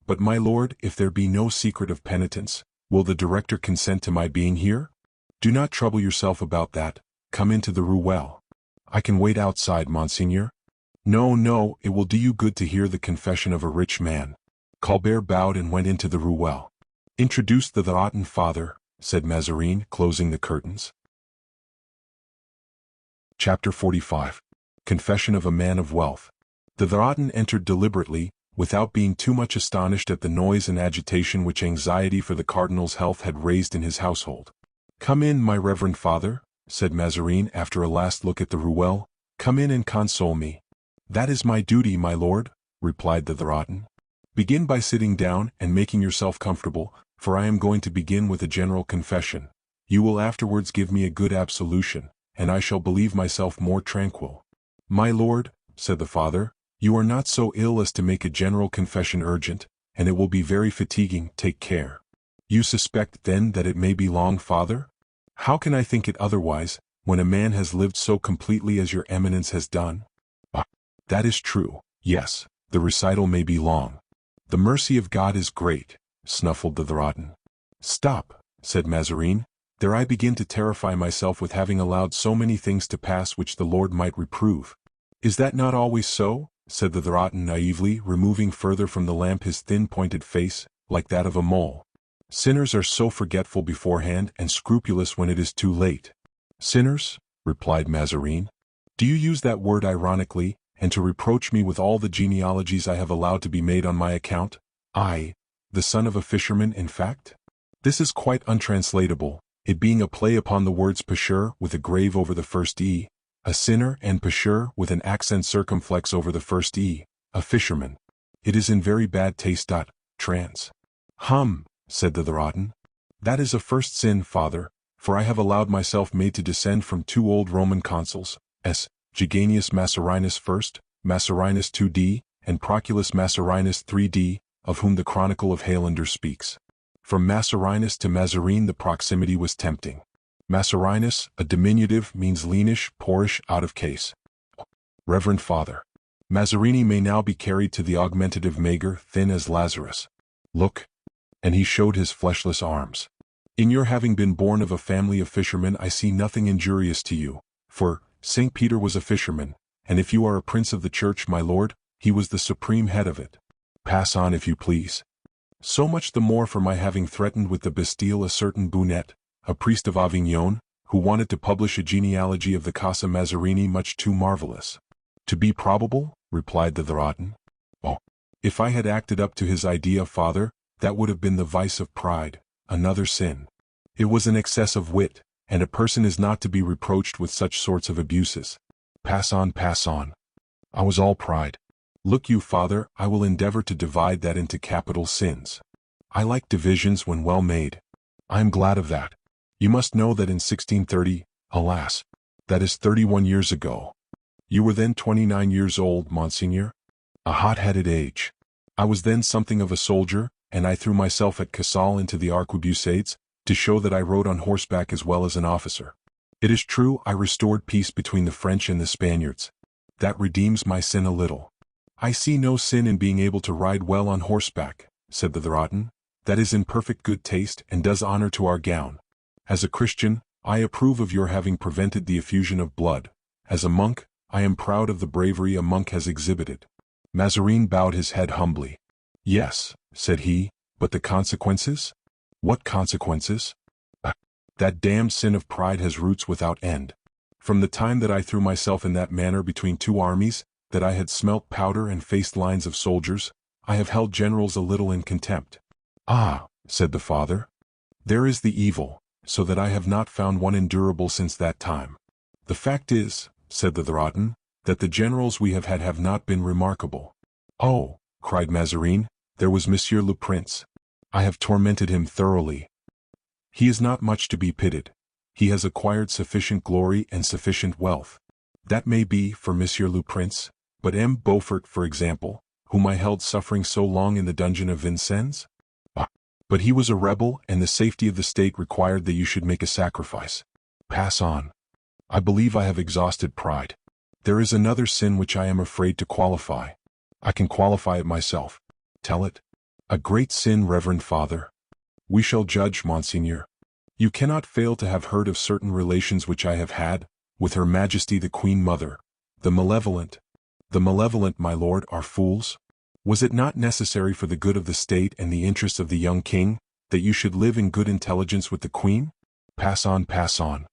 "But my lord, if there be no secret of penitence, will the director consent to my being here?" "Do not trouble yourself about that, come into the Ruelle." "I can wait outside, Monseigneur." "No, no, it will do you good to hear the confession of a rich man." Colbert bowed and went into the Ruelle. "Introduce the Theatin father," said Mazarin, closing the curtains. Chapter 45. Confession of a Man of Wealth. The Theatin entered deliberately, without being too much astonished at the noise and agitation which anxiety for the cardinal's health had raised in his household. "Come in, my reverend father," said Mazarin after a last look at the Ruelle. "Come in and console me." "That is my duty, my lord," replied the Theatin. "Begin by sitting down and making yourself comfortable, for I am going to begin with a general confession. You will afterwards give me a good absolution, and I shall believe myself more tranquil." "My lord," said the father, "you are not so ill as to make a general confession urgent, and it will be very fatiguing, take care." "You suspect, then, that it may be long, father?" "How can I think it otherwise, when a man has lived so completely as your eminence has done?" "Ah, that is true, yes, the recital may be long." "The mercy of God is great," snuffled the Theatin. "Stop," said Mazarin, "there I begin to terrify myself with having allowed so many things to pass which the Lord might reprove." "Is that not always so?" said the Theatin naively, removing further from the lamp his thin pointed face, like that of a mole. "Sinners are so forgetful beforehand and scrupulous when it is too late." "Sinners?" replied Mazarin. "Do you use that word ironically, and to reproach me with all the genealogies I have allowed to be made on my account? I, the son of a fisherman, in fact? This is quite untranslatable, it being a play upon the words pêcheur with a grave over the first E, a sinner, and pêcheur with an accent circumflex over the first E, a fisherman. It is in very bad taste. Trans. Said the Therotin. That is a first sin, father, for I have allowed myself made to descend from two old Roman consuls, S. Geganius Masserinus I, Masserinus II-D, and Proculus Masserinus III-D, of whom the Chronicle of Highlander speaks. From Masserinus to Mazarine the proximity was tempting. Masserinus, a diminutive, means leanish, poorish, out of case. Reverend Father. Mazarini may now be carried to the augmentative mager, thin as Lazarus. Look. And he showed his fleshless arms. In your having been born of a family of fishermen I see nothing injurious to you, for St. Peter was a fisherman, and if you are a prince of the church, my lord, he was the supreme head of it. Pass on if you please. So much the more for my having threatened with the Bastille a certain Bonnet, a priest of Avignon, who wanted to publish a genealogy of the Casa Mazarini much too marvelous. To be probable, replied the Therotin. Oh, if I had acted up to his idea, father, that would have been the vice of pride, another sin. It was an excess of wit, and a person is not to be reproached with such sorts of abuses. Pass on, pass on. I was all pride. Look you, father, I will endeavor to divide that into capital sins. I like divisions when well made. I am glad of that. You must know that in 1630, alas, that is 31 years ago. You were then 29 years old, Monseigneur. A hot-headed age. I was then something of a soldier, and I threw myself at Casale into the arquebusades, to show that I rode on horseback as well as an officer. It is true I restored peace between the French and the Spaniards. That redeems my sin a little. I see no sin in being able to ride well on horseback, said the Therotin. That is in perfect good taste and does honor to our gown. As a Christian, I approve of your having prevented the effusion of blood. As a monk, I am proud of the bravery a monk has exhibited. Mazarine bowed his head humbly. Yes, said he, but the consequences? What consequences? That damned sin of pride has roots without end. From the time that I threw myself in that manner between two armies, that I had smelt powder and faced lines of soldiers, I have held generals a little in contempt. Ah, said the father. There is the evil, so that I have not found one endurable since that time. The fact is, said the Therotin, that the generals we have not been remarkable. Oh, cried Mazarine, there was Monsieur le Prince. I have tormented him thoroughly. He is not much to be pitied. He has acquired sufficient glory and sufficient wealth. That may be for Monsieur le Prince, but M. Beaufort, for example, whom I held suffering so long in the dungeon of Vincennes? But he was a rebel, and the safety of the state required that you should make a sacrifice. Pass on. I believe I have exhausted pride. There is another sin which I am afraid to qualify. I can qualify it myself. Tell it. A great sin, Reverend Father. We shall judge, Monseigneur. You cannot fail to have heard of certain relations which I have had, with Her Majesty the Queen Mother. The malevolent, my lord, are fools. Was it not necessary for the good of the state and the interests of the young king, that you should live in good intelligence with the queen? Pass on, pass on.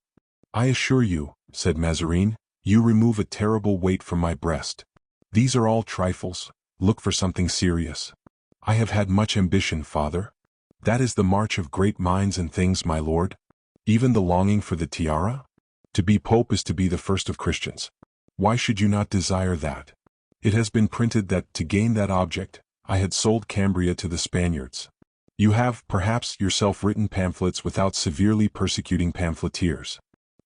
I assure you, said Mazarine, you remove a terrible weight from my breast. These are all trifles. Look for something serious. I have had much ambition, father. That is the march of great minds and things, my lord. Even the longing for the tiara? To be pope is to be the first of Christians. Why should you not desire that? It has been printed that, to gain that object, I had sold Cambria to the Spaniards. You have, perhaps, yourself written pamphlets without severely persecuting pamphleteers.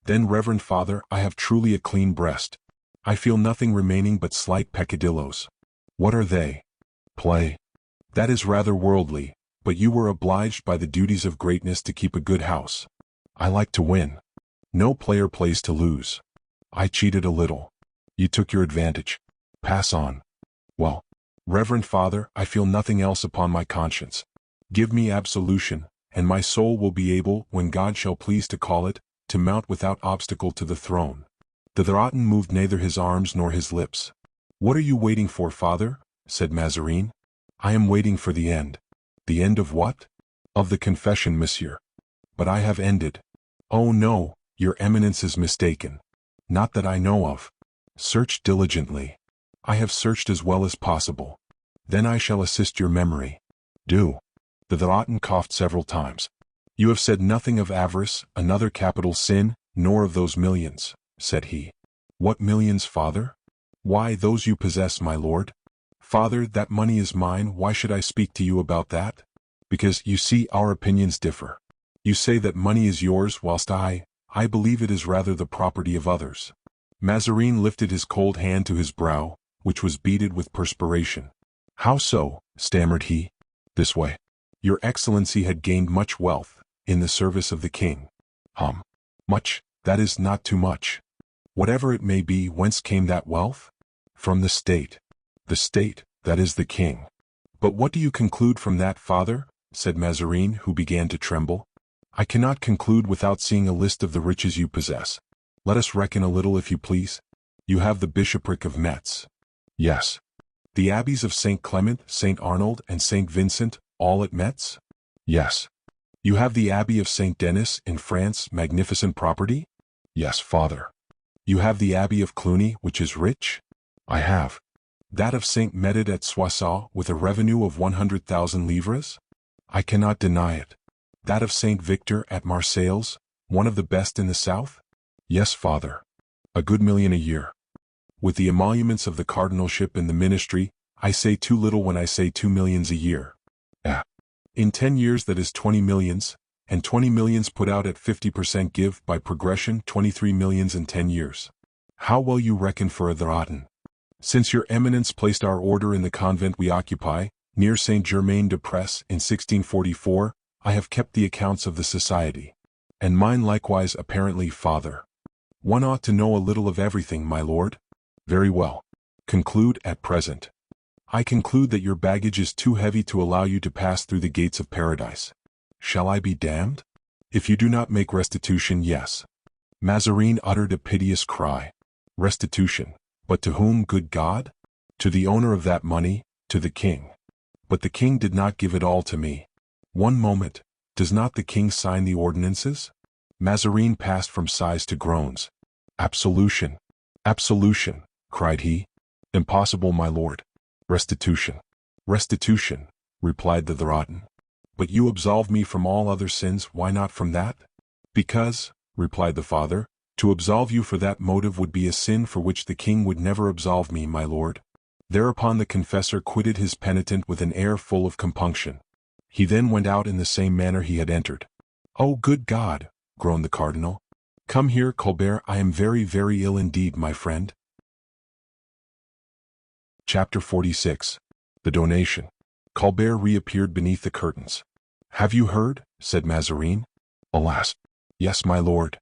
Then, Reverend Father, I have truly a clean breast. I feel nothing remaining but slight peccadilloes. What are they? Play. That is rather worldly, but you were obliged by the duties of greatness to keep a good house. I like to win. No player plays to lose. I cheated a little. You took your advantage. Pass on. Well, Reverend Father, I feel nothing else upon my conscience. Give me absolution, and my soul will be able, when God shall please to call it, to mount without obstacle to the throne. The Therotin moved neither his arms nor his lips. What are you waiting for, father? Said Mazarine. I am waiting for the end. The end of what? Of the confession, monsieur. But I have ended. Oh no, your eminence is mistaken. Not that I know of. Search diligently. I have searched as well as possible. Then I shall assist your memory. Do. The Dratton coughed several times. You have said nothing of avarice, another capital sin, nor of those millions, said he. What millions, father? Why, those you possess, my lord. Father, that money is mine. Why should I speak to you about that? Because, you see, our opinions differ. You say that money is yours, whilst I believe it is rather the property of others. Mazarin lifted his cold hand to his brow, which was beaded with perspiration. How so? Stammered he. This way. Your Excellency had gained much wealth, in the service of the king. Much, that is not too much. Whatever it may be, whence came that wealth? From the state. The state, that is the king. But what do you conclude from that, father? Said Mazarin, who began to tremble. I cannot conclude without seeing a list of the riches you possess. Let us reckon a little, if you please. You have the bishopric of Metz. Yes. The abbeys of St. Clement, St. Arnold, and St. Vincent, all at Metz? Yes. You have the abbey of St. Denis in France, magnificent property? Yes, father. You have the abbey of Cluny, which is rich? I have. That of St. Medard at Soissons, with a revenue of 100,000 livres? I cannot deny it. That of St. Victor at Marseilles, one of the best in the south? Yes, father. A good million a year. With the emoluments of the cardinalship and the ministry, I say too little when I say 2 millions a year. In 10 years that is 20 millions, and 20 millions put out at 50% give, by progression, 23 millions in 10 years. How well you reckon for a Dratton. Since your eminence placed our order in the convent we occupy, near Saint-Germain-des-Prés in 1644, I have kept the accounts of the society. And mine likewise, apparently, father. One ought to know a little of everything, my lord. Very well. Conclude at present. I conclude that your baggage is too heavy to allow you to pass through the gates of paradise. Shall I be damned? If you do not make restitution, yes. Mazarin uttered a piteous cry. Restitution. But to whom, good God? To the owner of that money, to the king. But the king did not give it all to me. One moment. Does not the king sign the ordinances? Mazarin passed from sighs to groans. Absolution. Absolution, cried he. Impossible, my lord. Restitution. Restitution, replied the Dratton. But you absolve me from all other sins, why not from that? Because, replied the father, to absolve you for that motive would be a sin for which the king would never absolve me, my lord. Thereupon the confessor quitted his penitent with an air full of compunction. He then went out in the same manner he had entered. Oh, good God, groaned the cardinal. Come here, Colbert, I am very, very ill indeed, my friend. Chapter 46. The Donation. Colbert reappeared beneath the curtains. Have you heard? Said Mazarin. Alas. Yes, my lord.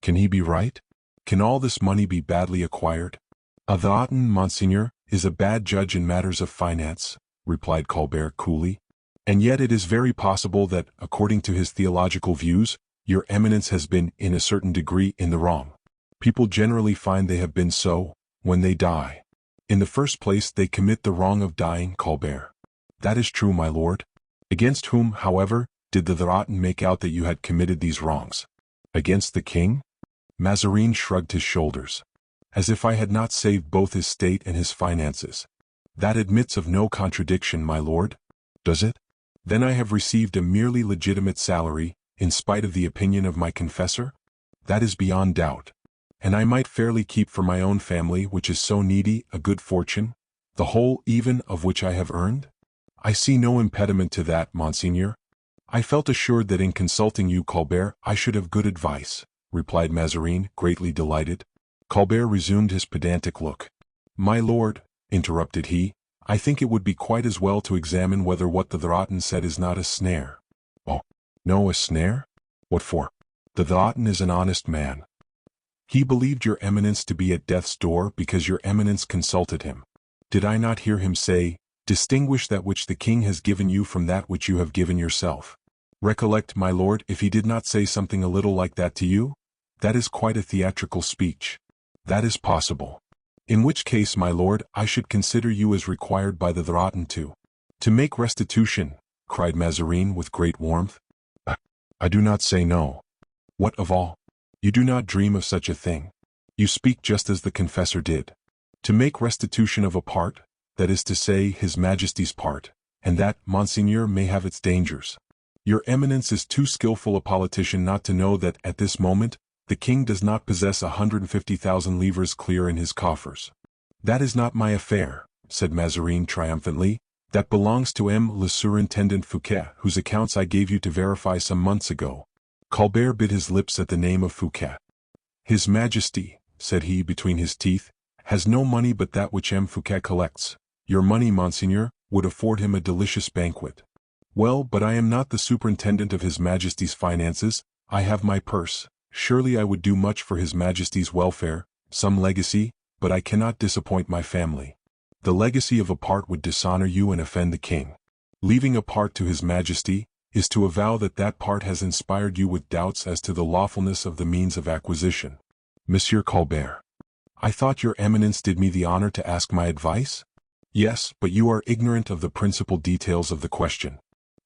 Can he be right? Can all this money be badly acquired? A Dratton, monseigneur, is a bad judge in matters of finance, replied Colbert coolly. And yet it is very possible that, according to his theological views, your eminence has been, in a certain degree, in the wrong. People generally find they have been so, when they die. In the first place, they commit the wrong of dying, Colbert. That is true, my lord. Against whom, however, did the Dratton make out that you had committed these wrongs? Against the king? Mazarin shrugged his shoulders. As if I had not saved both his state and his finances. That admits of no contradiction, my lord. Does it? Then I have received a merely legitimate salary, in spite of the opinion of my confessor? That is beyond doubt. And I might fairly keep for my own family, which is so needy, a good fortune, the whole even of which I have earned? I see no impediment to that, monseigneur. I felt assured that in consulting you, Colbert, I should have good advice, replied Mazarin, greatly delighted. Colbert resumed his pedantic look. My lord, interrupted he, I think it would be quite as well to examine whether what the Dratton said is not a snare. Oh, no, a snare? What for? The Dratton is an honest man. He believed your eminence to be at death's door because your eminence consulted him. Did I not hear him say, distinguish that which the king has given you from that which you have given yourself? Recollect, my lord, if he did not say something a little like that to you? That is quite a theatrical speech. That is possible. In which case, my lord, I should consider you as required by the Dratton to make restitution, cried Mazarin with great warmth. I do not say no. What of all? You do not dream of such a thing. You speak just as the confessor did. To make restitution of a part, that is to say, His Majesty's part, and that, Monseigneur, may have its dangers. Your Eminence is too skillful a politician not to know that, at this moment, the king does not possess 150,000 livres clear in his coffers. That is not my affair, said Mazarin triumphantly. That belongs to le Surintendant Fouquet, whose accounts I gave you to verify some months ago. Colbert bit his lips at the name of Fouquet. His Majesty, said he between his teeth, has no money but that which Fouquet collects. Your money, Monseigneur, would afford him a delicious banquet. Well, but I am not the superintendent of His Majesty's finances. I have my purse. Surely I would do much for His Majesty's welfare, some legacy, but I cannot disappoint my family. The legacy of a part would dishonor you and offend the king. Leaving a part to His Majesty is to avow that that part has inspired you with doubts as to the lawfulness of the means of acquisition. Monsieur Colbert, I thought your Eminence did me the honor to ask my advice? Yes, but you are ignorant of the principal details of the question.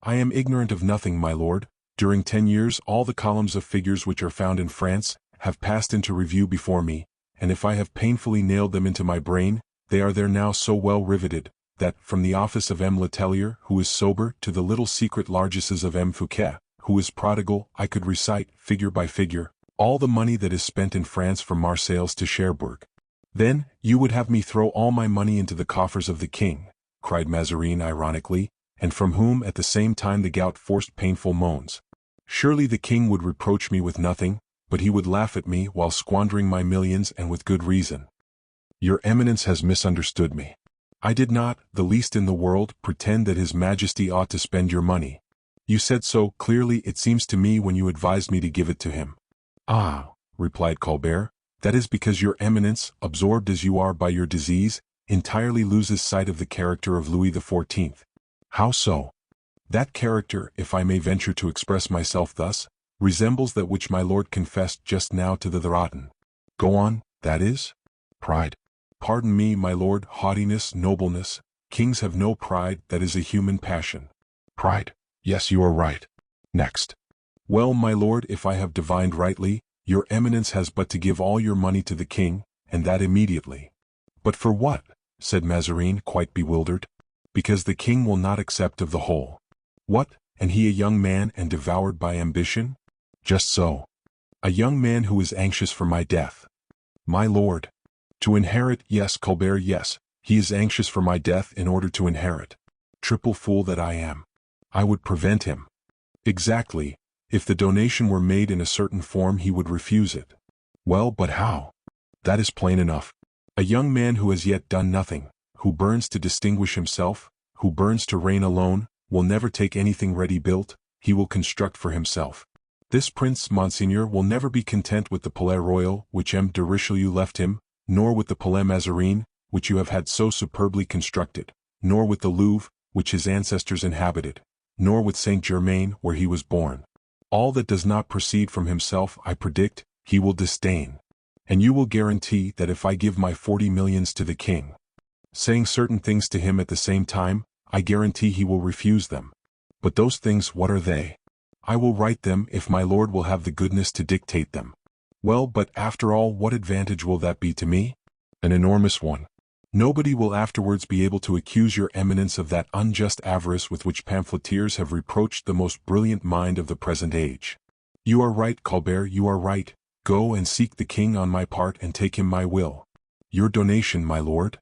I am ignorant of nothing, my lord. During 10 years all the columns of figures which are found in France have passed into review before me, and if I have painfully nailed them into my brain, they are there now so well riveted, that, from the office of Letellier, who is sober, to the little secret largesses of Fouquet, who is prodigal, I could recite, figure by figure, all the money that is spent in France from Marseilles to Cherbourg. Then, you would have me throw all my money into the coffers of the king, cried Mazarin ironically, and from whom at the same time the gout forced painful moans. Surely the king would reproach me with nothing, but he would laugh at me while squandering my millions, and with good reason. Your Eminence has misunderstood me. I did not, the least in the world, pretend that His Majesty ought to spend your money. You said so clearly, it seems to me, when you advised me to give it to him. Ah, replied Colbert, that is because your Eminence, absorbed as you are by your disease, entirely loses sight of the character of Louis XIV. How so? That character, if I may venture to express myself thus, resembles that which my lord confessed just now to the Rotten. Go on, that is? Pride. Pardon me, my lord, haughtiness, nobleness. Kings have no pride, that is a human passion. Pride? Yes, you are right. Next. Well, my lord, if I have divined rightly, your Eminence has but to give all your money to the king, and that immediately. But for what? Said Mazarin, quite bewildered. Because the king will not accept of the whole. What, and he a young man and devoured by ambition? Just so. A young man who is anxious for my death. My lord. To inherit, yes, Colbert, yes, he is anxious for my death in order to inherit. Triple fool that I am. I would prevent him. Exactly. If the donation were made in a certain form he would refuse it. Well, but how? That is plain enough. A young man who has yet done nothing, who burns to distinguish himself, who burns to reign alone, will never take anything ready-built, he will construct for himself. This prince, Monseigneur, will never be content with the Palais Royal, which M. de Richelieu left him, nor with the Palais Mazarin, which you have had so superbly constructed, nor with the Louvre, which his ancestors inhabited, nor with Saint-Germain, where he was born. All that does not proceed from himself, I predict, he will disdain. And you will guarantee that if I give my 40 millions to the king, saying certain things to him at the same time, I guarantee he will refuse them. But those things, what are they? I will write them if my lord will have the goodness to dictate them. Well, but after all, what advantage will that be to me? An enormous one. Nobody will afterwards be able to accuse your Eminence of that unjust avarice with which pamphleteers have reproached the most brilliant mind of the present age. You are right, Colbert, you are right. Go and seek the king on my part and take him my will. Your donation, my lord.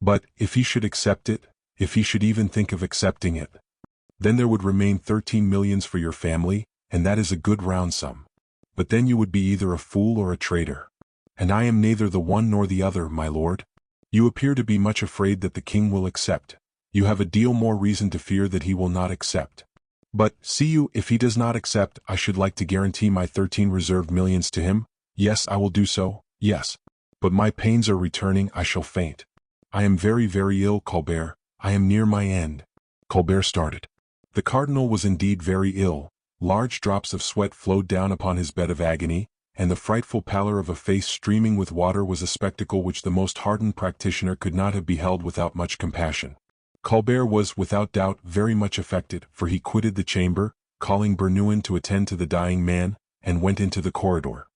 But, if he should accept it, if he should even think of accepting it, then there would remain 13 millions for your family, and that is a good round sum. But then you would be either a fool or a traitor. And I am neither the one nor the other, my lord. You appear to be much afraid that the king will accept. You have a deal more reason to fear that he will not accept. But, see you, if he does not accept, I should like to guarantee my 13 reserved millions to him. Yes, I will do so, yes. But my pains are returning, I shall faint. I am very, very ill, Colbert. I am near my end. Colbert started. The cardinal was indeed very ill. Large drops of sweat flowed down upon his bed of agony, and the frightful pallor of a face streaming with water was a spectacle which the most hardened practitioner could not have beheld without much compassion. Colbert was, without doubt, very much affected, for he quitted the chamber, calling Bernouin to attend to the dying man, and went into the corridor.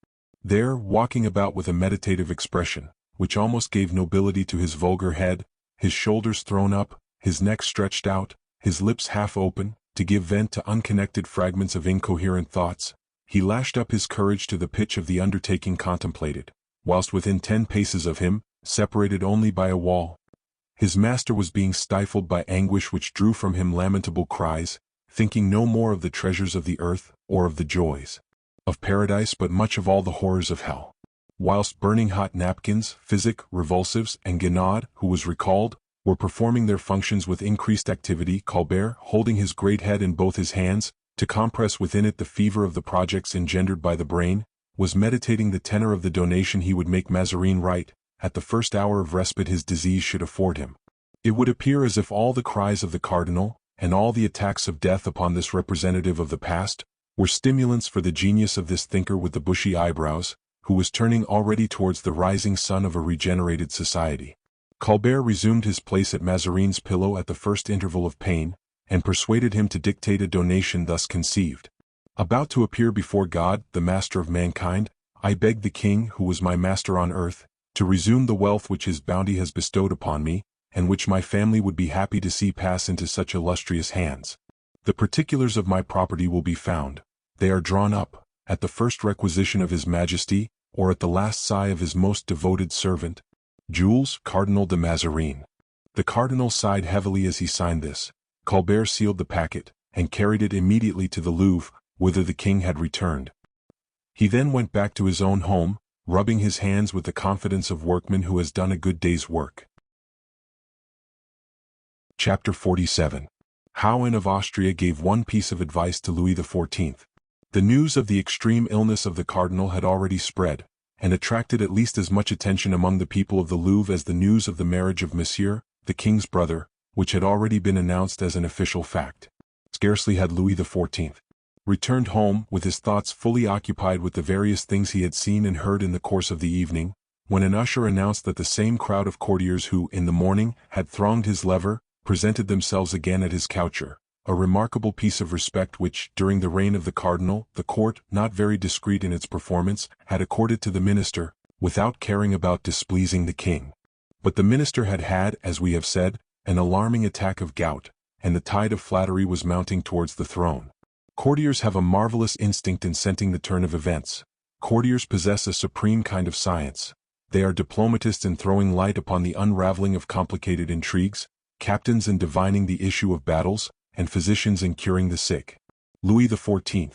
There, walking about with a meditative expression, which almost gave nobility to his vulgar head, his shoulders thrown up, his neck stretched out, his lips half open, to give vent to unconnected fragments of incoherent thoughts, he lashed up his courage to the pitch of the undertaking contemplated, whilst within 10 paces of him, separated only by a wall, his master was being stifled by anguish which drew from him lamentable cries, thinking no more of the treasures of the earth, or of the joys of paradise, but much of all the horrors of hell. Whilst burning hot napkins, physic, revulsives, and Guinaud, who was recalled, were performing their functions with increased activity, Colbert, holding his great head in both his hands, to compress within it the fever of the projects engendered by the brain, was meditating the tenor of the donation he would make Mazarin write, at the first hour of respite his disease should afford him. It would appear as if all the cries of the cardinal, and all the attacks of death upon this representative of the past, were stimulants for the genius of this thinker with the bushy eyebrows, who was turning already towards the rising sun of a regenerated society. Colbert resumed his place at Mazarin's pillow at the first interval of pain, and persuaded him to dictate a donation thus conceived. About to appear before God, the master of mankind, I beg the king, who was my master on earth, to resume the wealth which his bounty has bestowed upon me, and which my family would be happy to see pass into such illustrious hands. The particulars of my property will be found. They are drawn up, at the first requisition of his majesty, or at the last sigh of his most devoted servant, Jules, Cardinal de Mazarin. The cardinal sighed heavily as he signed this. Colbert sealed the packet, and carried it immediately to the Louvre, whither the king had returned. He then went back to his own home, rubbing his hands with the confidence of workman who has done a good day's work. Chapter 47. How Anne of Austria gave one piece of advice to Louis XIV. The news of the extreme illness of the cardinal had already spread, and attracted at least as much attention among the people of the Louvre as the news of the marriage of Monsieur, the king's brother, which had already been announced as an official fact. Scarcely had Louis XIV returned home, with his thoughts fully occupied with the various things he had seen and heard in the course of the evening, when an usher announced that the same crowd of courtiers who, in the morning, had thronged his lever, presented themselves again at his coucher, a remarkable piece of respect which, during the reign of the cardinal, the court, not very discreet in its performance, had accorded to the minister, without caring about displeasing the king. But the minister had had, as we have said, an alarming attack of gout, and the tide of flattery was mounting towards the throne. Courtiers have a marvelous instinct in scenting the turn of events. Courtiers possess a supreme kind of science. They are diplomatists in throwing light upon the unraveling of complicated intrigues, captains in divining the issue of battles, and physicians in curing the sick. Louis XIV,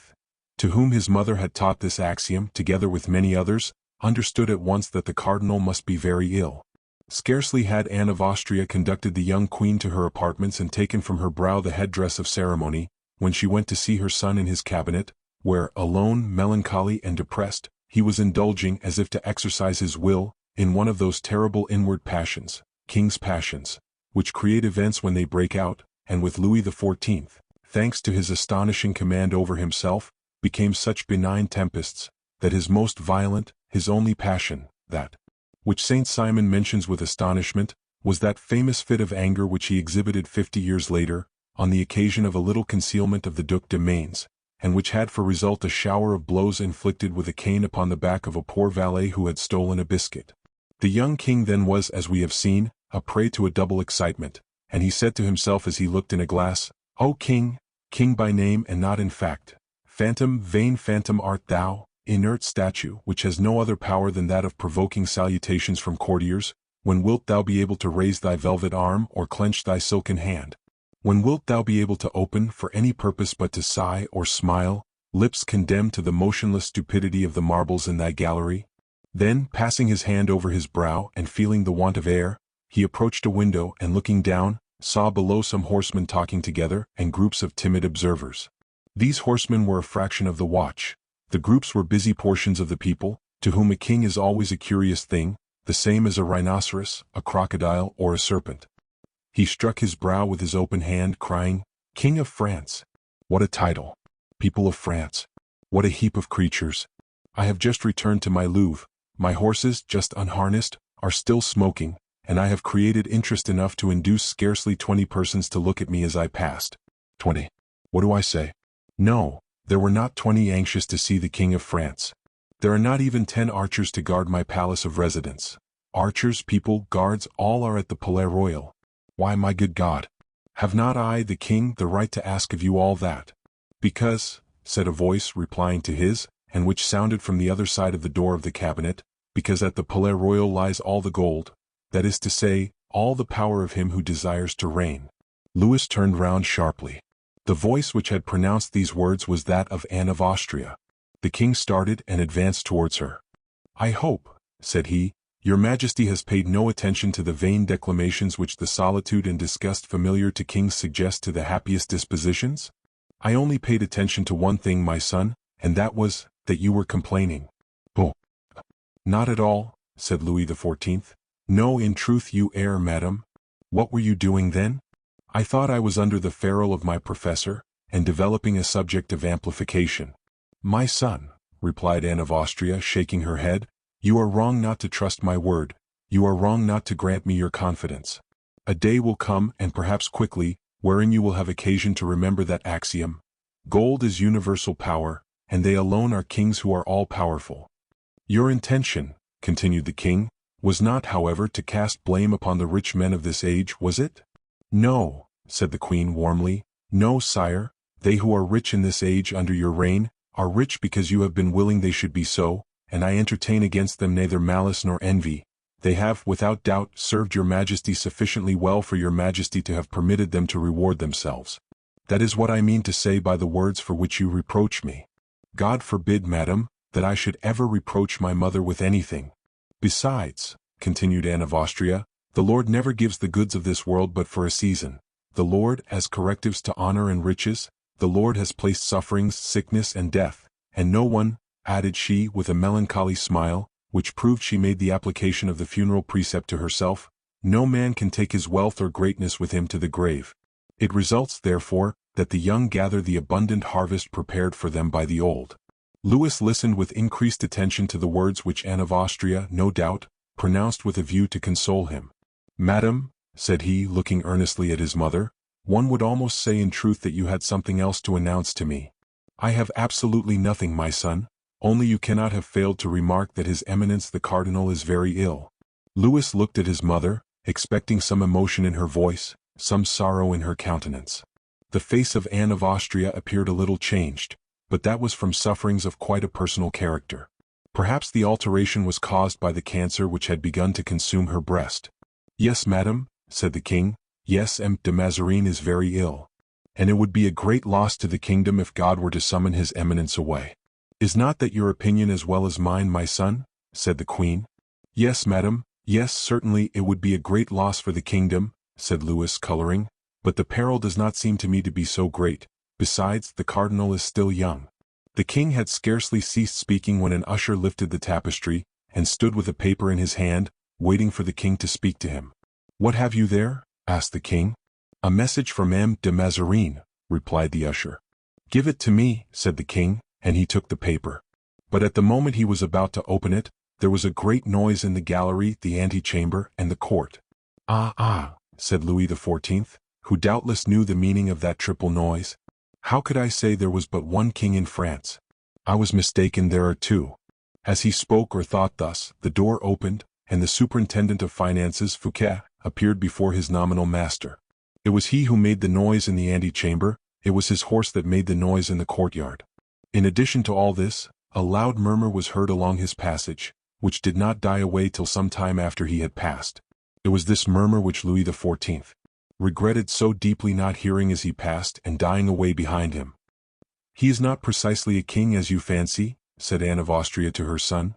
to whom his mother had taught this axiom, together with many others, understood at once that the cardinal must be very ill. Scarcely had Anne of Austria conducted the young queen to her apartments and taken from her brow the headdress of ceremony, when she went to see her son in his cabinet, where, alone, melancholy and depressed, he was indulging, as if to exercise his will, in one of those terrible inward passions, king's passions, which create events when they break out, and with Louis XIV, thanks to his astonishing command over himself, became such benign tempests, that his most violent, his only passion, that which Saint Simon mentions with astonishment, was that famous fit of anger which he exhibited 50 years later, on the occasion of a little concealment of the Duc de Mainz, and which had for result a shower of blows inflicted with a cane upon the back of a poor valet who had stolen a biscuit. The young king then was, as we have seen, a prey to a double excitement, and he said to himself as he looked in a glass, "O king, king by name and not in fact, phantom, vain phantom art thou, inert statue which has no other power than that of provoking salutations from courtiers, when wilt thou be able to raise thy velvet arm or clench thy silken hand? When wilt thou be able to open, for any purpose but to sigh or smile, lips condemned to the motionless stupidity of the marbles in thy gallery?" Then, passing his hand over his brow and feeling the want of air, he approached a window and looking down, saw below some horsemen talking together and groups of timid observers. These horsemen were a fraction of the watch. The groups were busy portions of the people, to whom a king is always a curious thing, the same as a rhinoceros, a crocodile, or a serpent. He struck his brow with his open hand, crying, "King of France! What a title! People of France! What a heap of creatures! I have just returned to my Louvre, my horses, just unharnessed, are still smoking, and I have created interest enough to induce scarcely 20 persons to look at me as I passed." 20. What do I say? No, there were not 20 anxious to see the King of France. There are not even 10 archers to guard my palace of residence. archers, people, guards, all are at the Palais Royal. Why, my good God! Have not I, the king, the right to ask of you all that? Because, said a voice replying to his, and which sounded from the other side of the door of the cabinet, because at the Palais Royal lies all the gold, that is to say, all the power of him who desires to reign. Louis turned round sharply. The voice which had pronounced these words was that of Anne of Austria. The king started and advanced towards her. "I hope," said he, "your Majesty has paid no attention to the vain declamations which the solitude and disgust familiar to kings suggest to the happiest dispositions? I only paid attention to one thing, my son, and that was, that you were complaining." "Oh, not at all," said Louis XIV. "No, in truth you err, madam. What were you doing then?" "I thought I was under the ferule of my professor, and developing a subject of amplification." "My son," replied Anne of Austria, shaking her head, "you are wrong not to trust my word, you are wrong not to grant me your confidence. A day will come, and perhaps quickly, wherein you will have occasion to remember that axiom: gold is universal power, and they alone are kings who are all-powerful. Your intention," continued the king, "was not, however, to cast blame upon the rich men of this age, was it?" "No," said the queen warmly, "no, sire, they who are rich in this age under your reign, are rich because you have been willing they should be so, and I entertain against them neither malice nor envy. They have, without doubt, served your Majesty sufficiently well for your Majesty to have permitted them to reward themselves. That is what I mean to say by the words for which you reproach me. God forbid, madam, that I should ever reproach my mother with anything. Besides," continued Anne of Austria, "the Lord never gives the goods of this world but for a season. The Lord, as correctives to honor and riches, the Lord has placed sufferings, sickness, and death, and no one," added she with a melancholy smile, which proved she made the application of the funeral precept to herself, "no man can take his wealth or greatness with him to the grave. It results, therefore, that the young gather the abundant harvest prepared for them by the old." Louis listened with increased attention to the words which Anne of Austria, no doubt, pronounced with a view to console him. "Madam," said he, looking earnestly at his mother, "one would almost say in truth that you had something else to announce to me." "I have absolutely nothing, my son, only you cannot have failed to remark that His Eminence the Cardinal is very ill." Louis looked at his mother, expecting some emotion in her voice, some sorrow in her countenance. The face of Anne of Austria appeared a little changed, but that was from sufferings of quite a personal character. Perhaps the alteration was caused by the cancer which had begun to consume her breast. "Yes, madam," said the king, "yes, M. de Mazarin is very ill. And it would be a great loss to the kingdom if God were to summon His Eminence away." "Is not that your opinion as well as mine, my son?" said the queen. "Yes, madam, yes, certainly it would be a great loss for the kingdom," said Louis, coloring, "but the peril does not seem to me to be so great. Besides, the cardinal is still young." The king had scarcely ceased speaking when an usher lifted the tapestry, and stood with a paper in his hand, waiting for the king to speak to him. "What have you there?" asked the king. "A message from M. de Mazarin," replied the usher. "Give it to me," said the king, and he took the paper. But at the moment he was about to open it, there was a great noise in the gallery, the antechamber, and the court. Ah, said Louis XIV, who doubtless knew the meaning of that triple noise. "How could I say there was but one king in France? I was mistaken, there are two." As he spoke or thought thus, the door opened, and the superintendent of finances, Fouquet, appeared before his nominal master. It was he who made the noise in the antechamber, it was his horse that made the noise in the courtyard. In addition to all this, a loud murmur was heard along his passage, which did not die away till some time after he had passed. It was this murmur which Louis XIV regretted so deeply not hearing as he passed and dying away behind him. "He is not precisely a king as you fancy," said Anne of Austria to her son.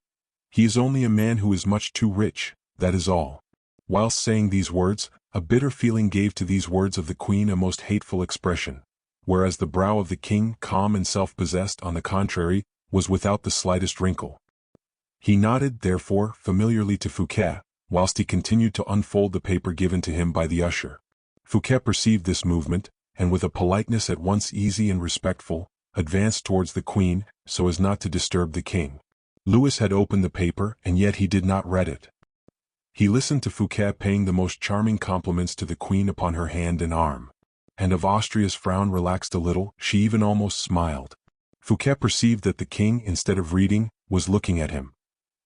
"He is only a man who is much too rich, that is all." Whilst saying these words, a bitter feeling gave to these words of the queen a most hateful expression, whereas the brow of the king, calm and self-possessed, on the contrary, was without the slightest wrinkle. He nodded, therefore, familiarly to Fouquet, whilst he continued to unfold the paper given to him by the usher. Fouquet perceived this movement, and with a politeness at once easy and respectful, advanced towards the queen, so as not to disturb the king. Louis had opened the paper, and yet he did not read it. He listened to Fouquet paying the most charming compliments to the queen upon her hand and arm. Anne of Austria's frown relaxed a little, she even almost smiled. Fouquet perceived that the king, instead of reading, was looking at him.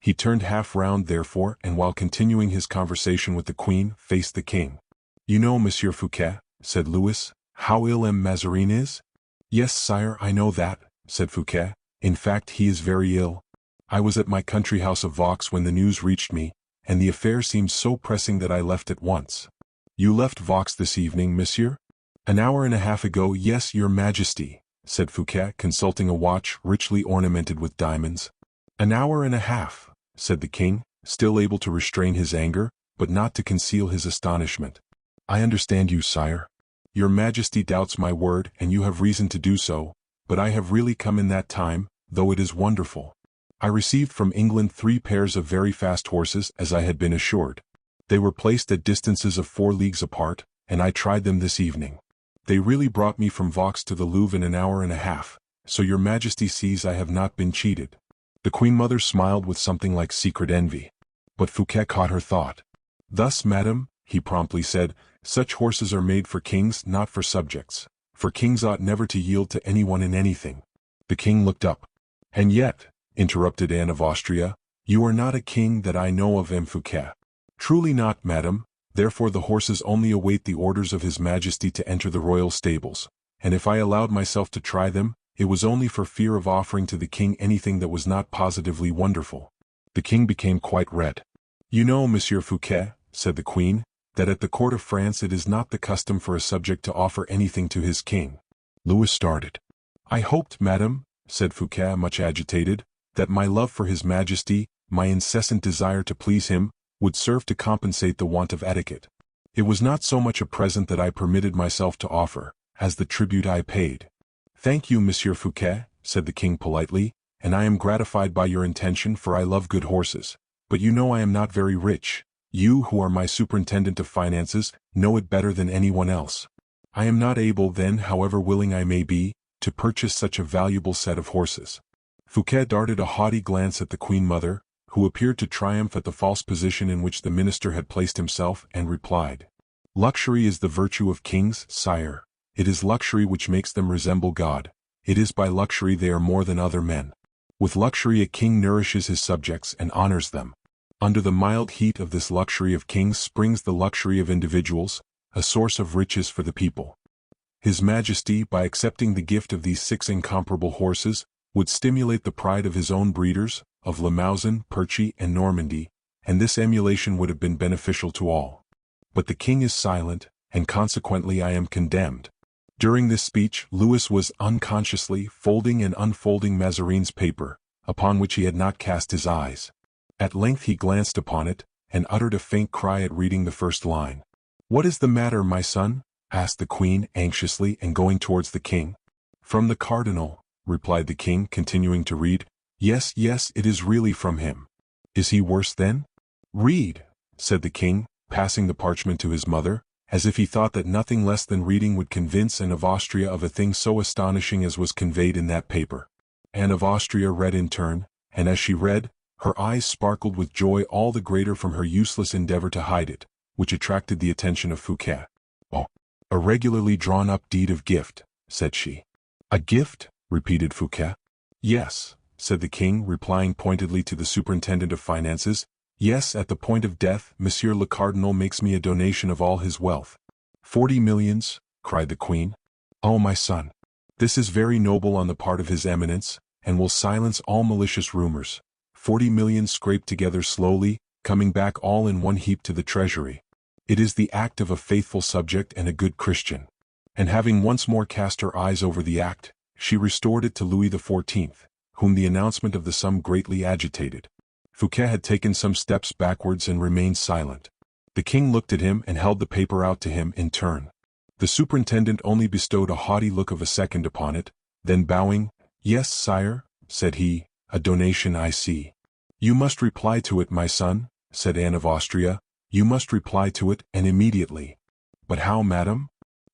He turned half round therefore, and while continuing his conversation with the queen, faced the king. "You know, Monsieur Fouquet," said Louis, "how ill M. Mazarin is?" "Yes, sire, I know that," said Fouquet. "In fact, he is very ill. I was at my country house of Vaux when the news reached me, and the affair seemed so pressing that I left at once." "You left Vaux this evening, monsieur?" "An hour and a half ago, yes, your majesty," said Fouquet, consulting a watch richly ornamented with diamonds. "An hour and a half," said the king, still able to restrain his anger, but not to conceal his astonishment. "I understand you, sire. Your majesty doubts my word, and you have reason to do so, but I have really come in that time, though it is wonderful. I received from England 3 pairs of very fast horses, as I had been assured. They were placed at distances of 4 leagues apart, and I tried them this evening. They really brought me from Vaux to the Louvre in an hour and a half, so your majesty sees I have not been cheated." The queen mother smiled with something like secret envy. But Fouquet caught her thought. "Thus, madam," he promptly said, "such horses are made for kings, not for subjects, for kings ought never to yield to anyone in anything." The king looked up. "And yet," interrupted Anne of Austria, "you are not a king that I know of, M. Fouquet." "Truly not, madam, therefore the horses only await the orders of his majesty to enter the royal stables, and if I allowed myself to try them, it was only for fear of offering to the king anything that was not positively wonderful." The king became quite red. "You know, Monsieur Fouquet," said the queen, "that at the court of France it is not the custom for a subject to offer anything to his king." Louis started. "I hoped, madam," said Fouquet, much agitated, "that my love for his majesty, my incessant desire to please him, would serve to compensate the want of etiquette. It was not so much a present that I permitted myself to offer, as the tribute I paid." "Thank you, Monsieur Fouquet," said the king politely, "and I am gratified by your intention, for I love good horses. But you know I am not very rich. You, who are my superintendent of finances, know it better than anyone else. I am not able, then, however willing I may be, to purchase such a valuable set of horses." Fouquet darted a haughty glance at the queen mother, who appeared to triumph at the false position in which the minister had placed himself, and replied, "Luxury is the virtue of kings, sire. It is luxury which makes them resemble God. It is by luxury they are more than other men. With luxury a king nourishes his subjects and honors them. Under the mild heat of this luxury of kings springs the luxury of individuals, a source of riches for the people. His Majesty, by accepting the gift of these 6 incomparable horses, would stimulate the pride of his own breeders, of Limousin, Perchy, and Normandy, and this emulation would have been beneficial to all. But the king is silent, and consequently I am condemned." During this speech, Louis was unconsciously folding and unfolding Mazarin's paper, upon which he had not cast his eyes. At length he glanced upon it, and uttered a faint cry at reading the first line. "What is the matter, my son?" asked the queen anxiously, and going towards the king. "From the cardinal," replied the king, continuing to read. "Yes, yes, it is really from him." "Is he worse then?" "Read," said the king, passing the parchment to his mother, as if he thought that nothing less than reading would convince Anne of Austria of a thing so astonishing as was conveyed in that paper. Anne of Austria read in turn, and as she read, her eyes sparkled with joy all the greater from her useless endeavor to hide it, which attracted the attention of Fouquet. "Oh, a regularly drawn-up deed of gift," said she. "A gift?" repeated Fouquet. "Yes," said the king, replying pointedly to the superintendent of finances. "Yes, at the point of death, Monsieur le Cardinal makes me a donation of all his wealth." 40 millions, cried the queen. "Oh, my son, this is very noble on the part of his eminence, and will silence all malicious rumors. 40 millions scraped together slowly, coming back all in one heap to the treasury. It is the act of a faithful subject and a good Christian." And having once more cast her eyes over the act, she restored it to Louis XIV, whom the announcement of the sum greatly agitated. Fouquet had taken some steps backwards and remained silent. The king looked at him and held the paper out to him in turn. The superintendent only bestowed a haughty look of a second upon it, then bowing, "Yes, sire," said he, "a donation I see." "You must reply to it, my son," said Anne of Austria. "You must reply to it, and immediately." "But how, madam?"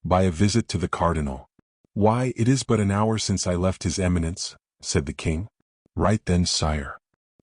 "By a visit to the cardinal." "Why, it is but an hour since I left his eminence," said the king. "Right then, sire."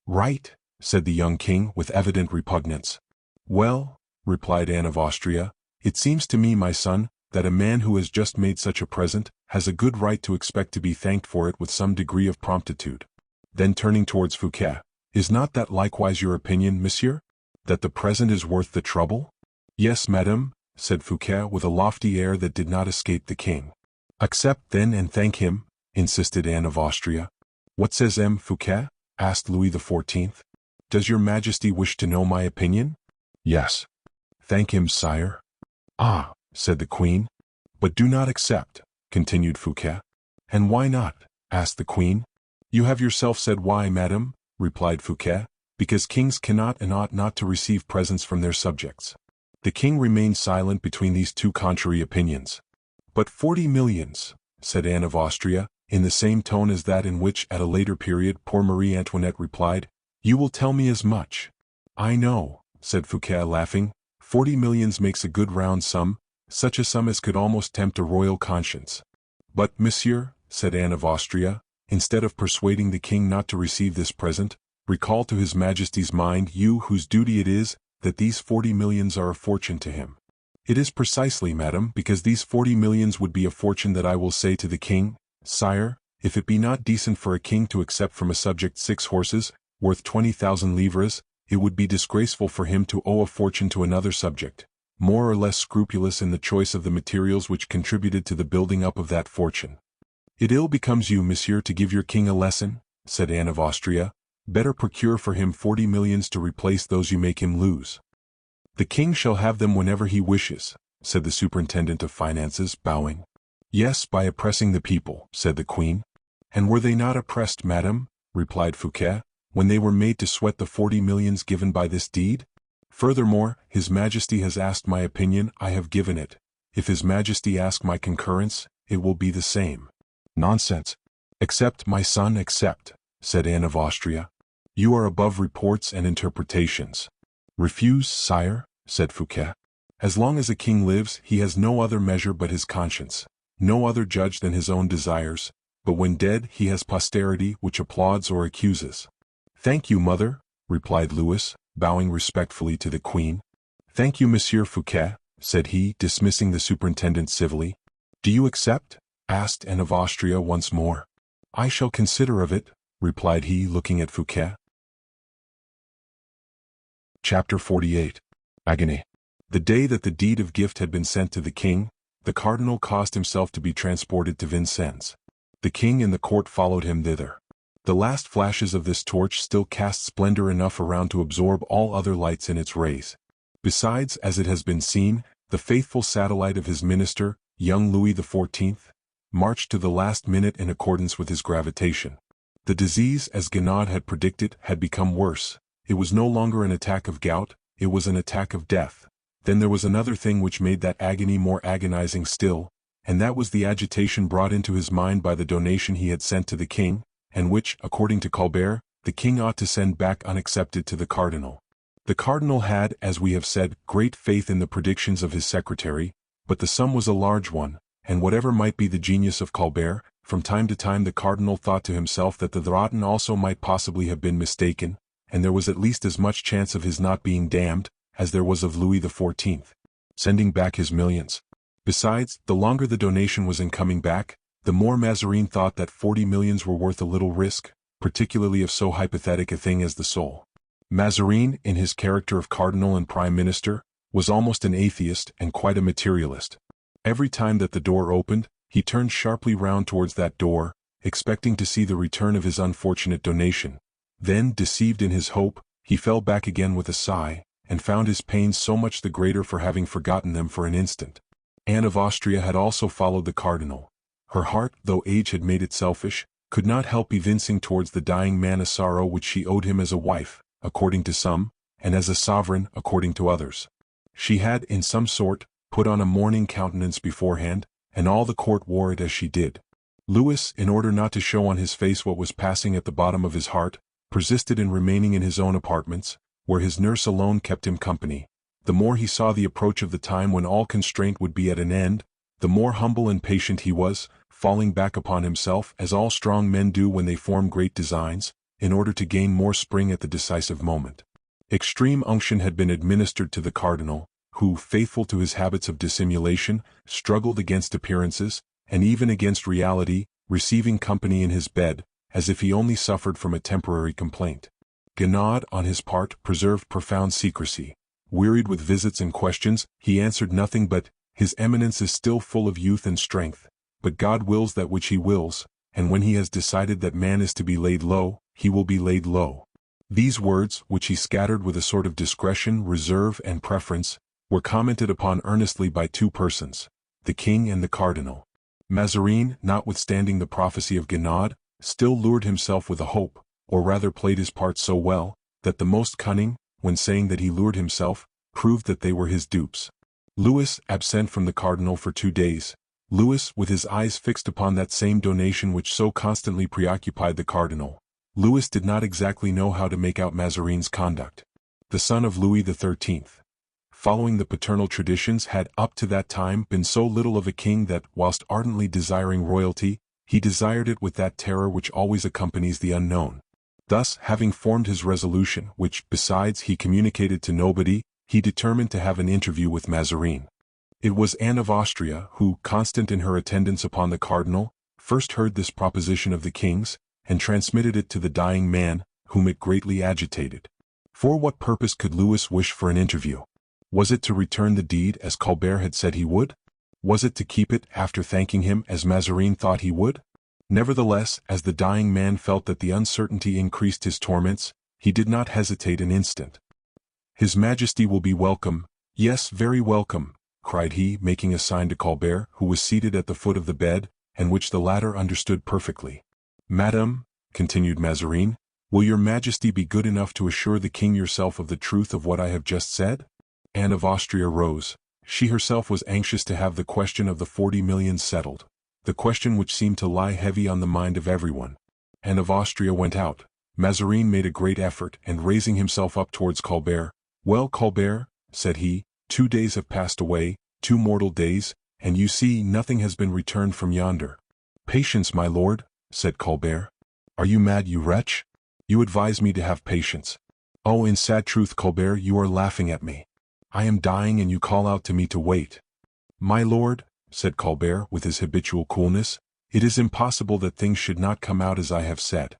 "Right?" said the young king with evident repugnance. "Well," replied Anne of Austria, "it seems to me, my son, that a man who has just made such a present has a good right to expect to be thanked for it with some degree of promptitude." Then turning towards Fouquet, Is not that likewise your opinion, monsieur? That the present is worth the trouble? Yes, madame, said Fouquet with a lofty air that did not escape the king. Accept then and thank him, insisted Anne of Austria. What says M. Fouquet? Asked Louis XIV. Does your majesty wish to know my opinion? Yes. Thank him, sire. Ah, said the queen. But do not accept, continued Fouquet. And why not? Asked the queen. You have yourself said why, madame, replied Fouquet, because kings cannot and ought not to receive presents from their subjects. The king remained silent between these two contrary opinions. But 40 millions, said Anne of Austria, in the same tone as that in which at a later period poor Marie Antoinette replied, You will tell me as much. I know, said Fouquet laughing, 40 millions makes a good round sum, such a sum as could almost tempt a royal conscience. But, monsieur, said Anne of Austria, instead of persuading the king not to receive this present, recall to his majesty's mind you whose duty it is, that these 40 millions are a fortune to him. It is precisely, madam, because these 40 millions would be a fortune that I will say to the king, Sire, if it be not decent for a king to accept from a subject 6 horses, worth 20,000 livres, it would be disgraceful for him to owe a fortune to another subject, more or less scrupulous in the choice of the materials which contributed to the building up of that fortune. It ill becomes you, monsieur, to give your king a lesson, said Anne of Austria. Better procure for him 40 millions to replace those you make him lose. The king shall have them whenever he wishes, said the superintendent of finances, bowing. Yes, by oppressing the people, said the queen. And were they not oppressed, madam, replied Fouquet, when they were made to sweat the 40 millions given by this deed? Furthermore, his majesty has asked my opinion, I have given it. If his majesty ask my concurrence, it will be the same. Nonsense. Accept, my son, accept, said Anne of Austria. You are above reports and interpretations. Refuse, sire, said Fouquet. As long as a king lives, he has no other measure but his conscience, no other judge than his own desires, but when dead he has posterity which applauds or accuses. Thank you, mother, replied Louis, bowing respectfully to the queen. Thank you, Monsieur Fouquet, said he, dismissing the superintendent civilly. Do you accept? Asked Anne of Austria once more. I shall consider of it, replied he, looking at Fouquet. Chapter 48. Agony. The day that the deed of gift had been sent to the king, the cardinal caused himself to be transported to Vincennes. The king and the court followed him thither. The last flashes of this torch still cast splendor enough around to absorb all other lights in its rays. Besides, as it has been seen, the faithful satellite of his minister, young Louis XIV, marched to the last minute in accordance with his gravitation. The disease, as Guénaud had predicted, had become worse. It was no longer an attack of gout, it was an attack of death. Then there was another thing which made that agony more agonizing still, and that was the agitation brought into his mind by the donation he had sent to the king, and which, according to Colbert, the king ought to send back unaccepted to the cardinal. The cardinal had, as we have said, great faith in the predictions of his secretary, but the sum was a large one, and whatever might be the genius of Colbert, from time to time the cardinal thought to himself that the Droitin also might possibly have been mistaken, and there was at least as much chance of his not being damned, as there was of Louis XIV sending back his millions. Besides, the longer the donation was in coming back, the more Mazarin thought that 40 millions were worth a little risk, particularly of so hypothetic a thing as the soul. Mazarin, in his character of cardinal and prime minister, was almost an atheist and quite a materialist. Every time that the door opened, he turned sharply round towards that door, expecting to see the return of his unfortunate donation. Then, deceived in his hope, he fell back again with a sigh, and found his pains so much the greater for having forgotten them for an instant. Anne of Austria had also followed the cardinal. Her heart, though age had made it selfish, could not help evincing towards the dying man a sorrow which she owed him as a wife, according to some, and as a sovereign, according to others. She had, in some sort, put on a mourning countenance beforehand, and all the court wore it as she did. Louis, in order not to show on his face what was passing at the bottom of his heart, persisted in remaining in his own apartments, where his nurse alone kept him company. The more he saw the approach of the time when all constraint would be at an end, the more humble and patient he was, falling back upon himself as all strong men do when they form great designs, in order to gain more spring at the decisive moment. Extreme unction had been administered to the cardinal, who, faithful to his habits of dissimulation, struggled against appearances, and even against reality, receiving company in his bed, as if he only suffered from a temporary complaint. Guénaud, on his part, preserved profound secrecy. Wearied with visits and questions, he answered nothing but, "His Eminence is still full of youth and strength, but God wills that which he wills, and when he has decided that man is to be laid low, he will be laid low." These words, which he scattered with a sort of discretion, reserve, and preference, were commented upon earnestly by two persons, the king and the cardinal. Mazarin, notwithstanding the prophecy of Guénaud, still lured himself with a hope, or rather played his part so well, that the most cunning, when saying that he lured himself, proved that they were his dupes. Louis, absent from the cardinal for 2 days, Louis, with his eyes fixed upon that same donation which so constantly preoccupied the cardinal, Louis did not exactly know how to make out Mazarin's conduct. The son of Louis XIII, following the paternal traditions, had up to that time been so little of a king that, whilst ardently desiring royalty, he desired it with that terror which always accompanies the unknown. Thus, having formed his resolution, which, besides, he communicated to nobody, he determined to have an interview with Mazarin. It was Anne of Austria who, constant in her attendance upon the cardinal, first heard this proposition of the king's, and transmitted it to the dying man, whom it greatly agitated. For what purpose could Louis wish for an interview? Was it to return the deed as Colbert had said he would? Was it to keep it after thanking him as Mazarin thought he would? Nevertheless, as the dying man felt that the uncertainty increased his torments, he did not hesitate an instant. "His Majesty will be welcome, yes, very welcome," cried he, making a sign to Colbert, who was seated at the foot of the bed, and which the latter understood perfectly. "Madame," continued Mazarin, "will your Majesty be good enough to assure the king yourself of the truth of what I have just said?" Anne of Austria rose. She herself was anxious to have the question of the 40 millions settled, the question which seemed to lie heavy on the mind of everyone. Anne of Austria went out. Mazarin made a great effort, and raising himself up towards Colbert, "Well, Colbert," said he, "2 days have passed away, 2 mortal days, and you see nothing has been returned from yonder." "Patience, my lord," said Colbert. "Are you mad, you wretch? You advise me to have patience. Oh, in sad truth, Colbert, you are laughing at me. I am dying and you call out to me to wait." "My lord," said Colbert with his habitual coolness, "it is impossible that things should not come out as I have said.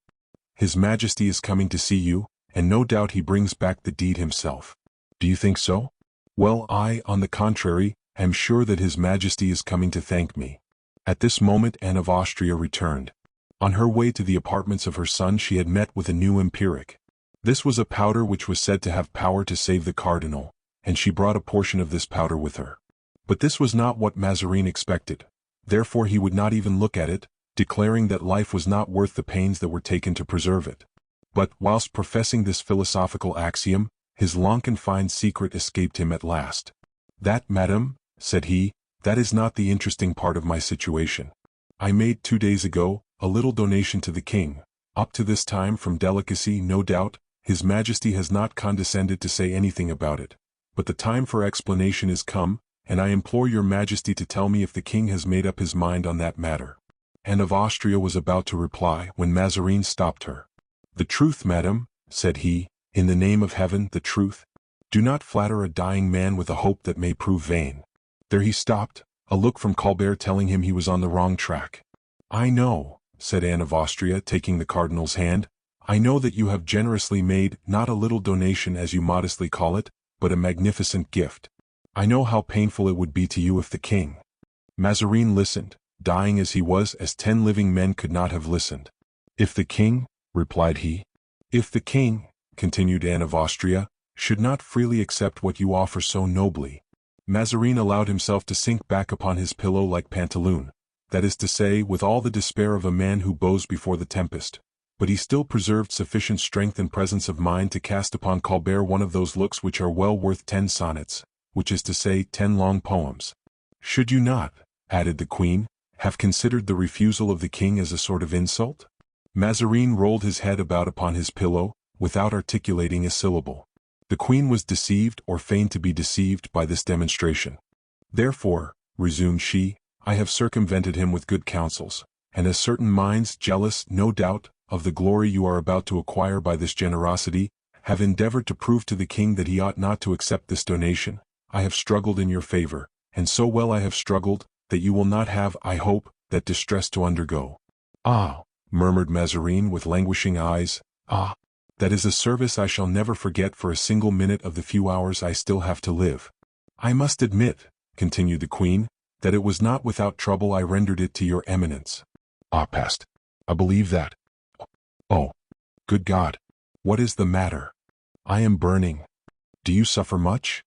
His Majesty is coming to see you, and no doubt he brings back the deed himself. Do you think so? Well, I, on the contrary, am sure that His Majesty is coming to thank me." At this moment Anne of Austria returned. On her way to the apartments of her son she had met with a new empiric. This was a powder which was said to have power to save the cardinal, and she brought a portion of this powder with her. But this was not what Mazarin expected. Therefore he would not even look at it, declaring that life was not worth the pains that were taken to preserve it. But, whilst professing this philosophical axiom, his long-confined secret escaped him at last. "That, madam," said he, "that is not the interesting part of my situation. I made 2 days ago a little donation to the king. Up to this time, from delicacy, no doubt, His Majesty has not condescended to say anything about it. But the time for explanation is come, and I implore your Majesty to tell me if the king has made up his mind on that matter." Anne of Austria was about to reply when Mazarin stopped her. "The truth, madam," said he, "in the name of heaven, the truth. Do not flatter a dying man with a hope that may prove vain." There he stopped, a look from Colbert telling him he was on the wrong track. "I know," said Anne of Austria, taking the cardinal's hand, "I know that you have generously made, not a little donation as you modestly call it, but a magnificent gift. I know how painful it would be to you if the king—" Mazarin listened, dying as he was, as 10 living men could not have listened. "If the king," replied he. "If the king," continued Anne of Austria, "should not freely accept what you offer so nobly." Mazarin allowed himself to sink back upon his pillow like Pantaloon, that is to say, with all the despair of a man who bows before the tempest. But he still preserved sufficient strength and presence of mind to cast upon Colbert one of those looks which are well worth 10 sonnets, which is to say 10 long poems. "Should you not," added the queen, "have considered the refusal of the king as a sort of insult?" Mazarin rolled his head about upon his pillow, without articulating a syllable. The queen was deceived, or feigned to be deceived, by this demonstration. "Therefore," resumed she, "I have circumvented him with good counsels, and as certain minds, jealous, no doubt, of the glory you are about to acquire by this generosity, have endeavored to prove to the king that he ought not to accept this donation, I have struggled in your favor, and so well I have struggled, that you will not have, I hope, that distress to undergo." "Ah," murmured Mazarin with languishing eyes, "ah." That is a service I shall never forget for a single minute of the few hours I still have to live. I must admit, continued the Queen, that it was not without trouble I rendered it to your eminence. Ah, past. I believe that. Oh, good God. What is the matter? I am burning. Do you suffer much?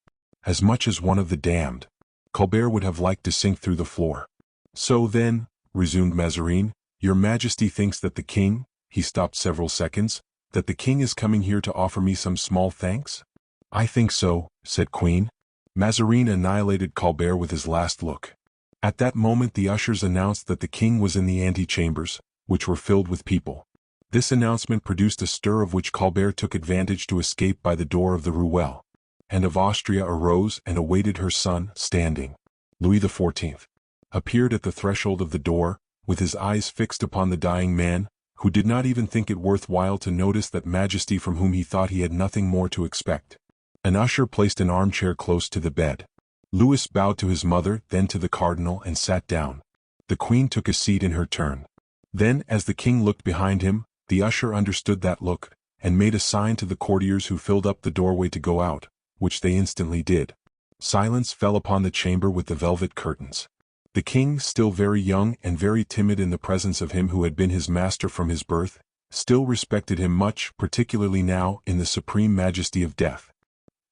As much as one of the damned. Colbert would have liked to sink through the floor. So then, resumed Mazarin, your Majesty thinks that the king, he stopped several seconds, that the king is coming here to offer me some small thanks? I think so, said Queen. Mazarin annihilated Colbert with his last look. At that moment the ushers announced that the king was in the antechambers, which were filled with people. This announcement produced a stir of which Colbert took advantage to escape by the door of the Ruelle. Anne of Austria arose and awaited her son, standing. Louis XIV appeared at the threshold of the door, with his eyes fixed upon the dying man, who did not even think it worth while to notice that Majesty from whom he thought he had nothing more to expect. An usher placed an armchair close to the bed. Louis bowed to his mother, then to the cardinal, and sat down. The Queen took a seat in her turn. Then, as the king looked behind him, the usher understood that look, and made a sign to the courtiers who filled up the doorway to go out, which they instantly did. Silence fell upon the chamber with the velvet curtains. The king, still very young and very timid in the presence of him who had been his master from his birth, still respected him much, particularly now, in the supreme majesty of death.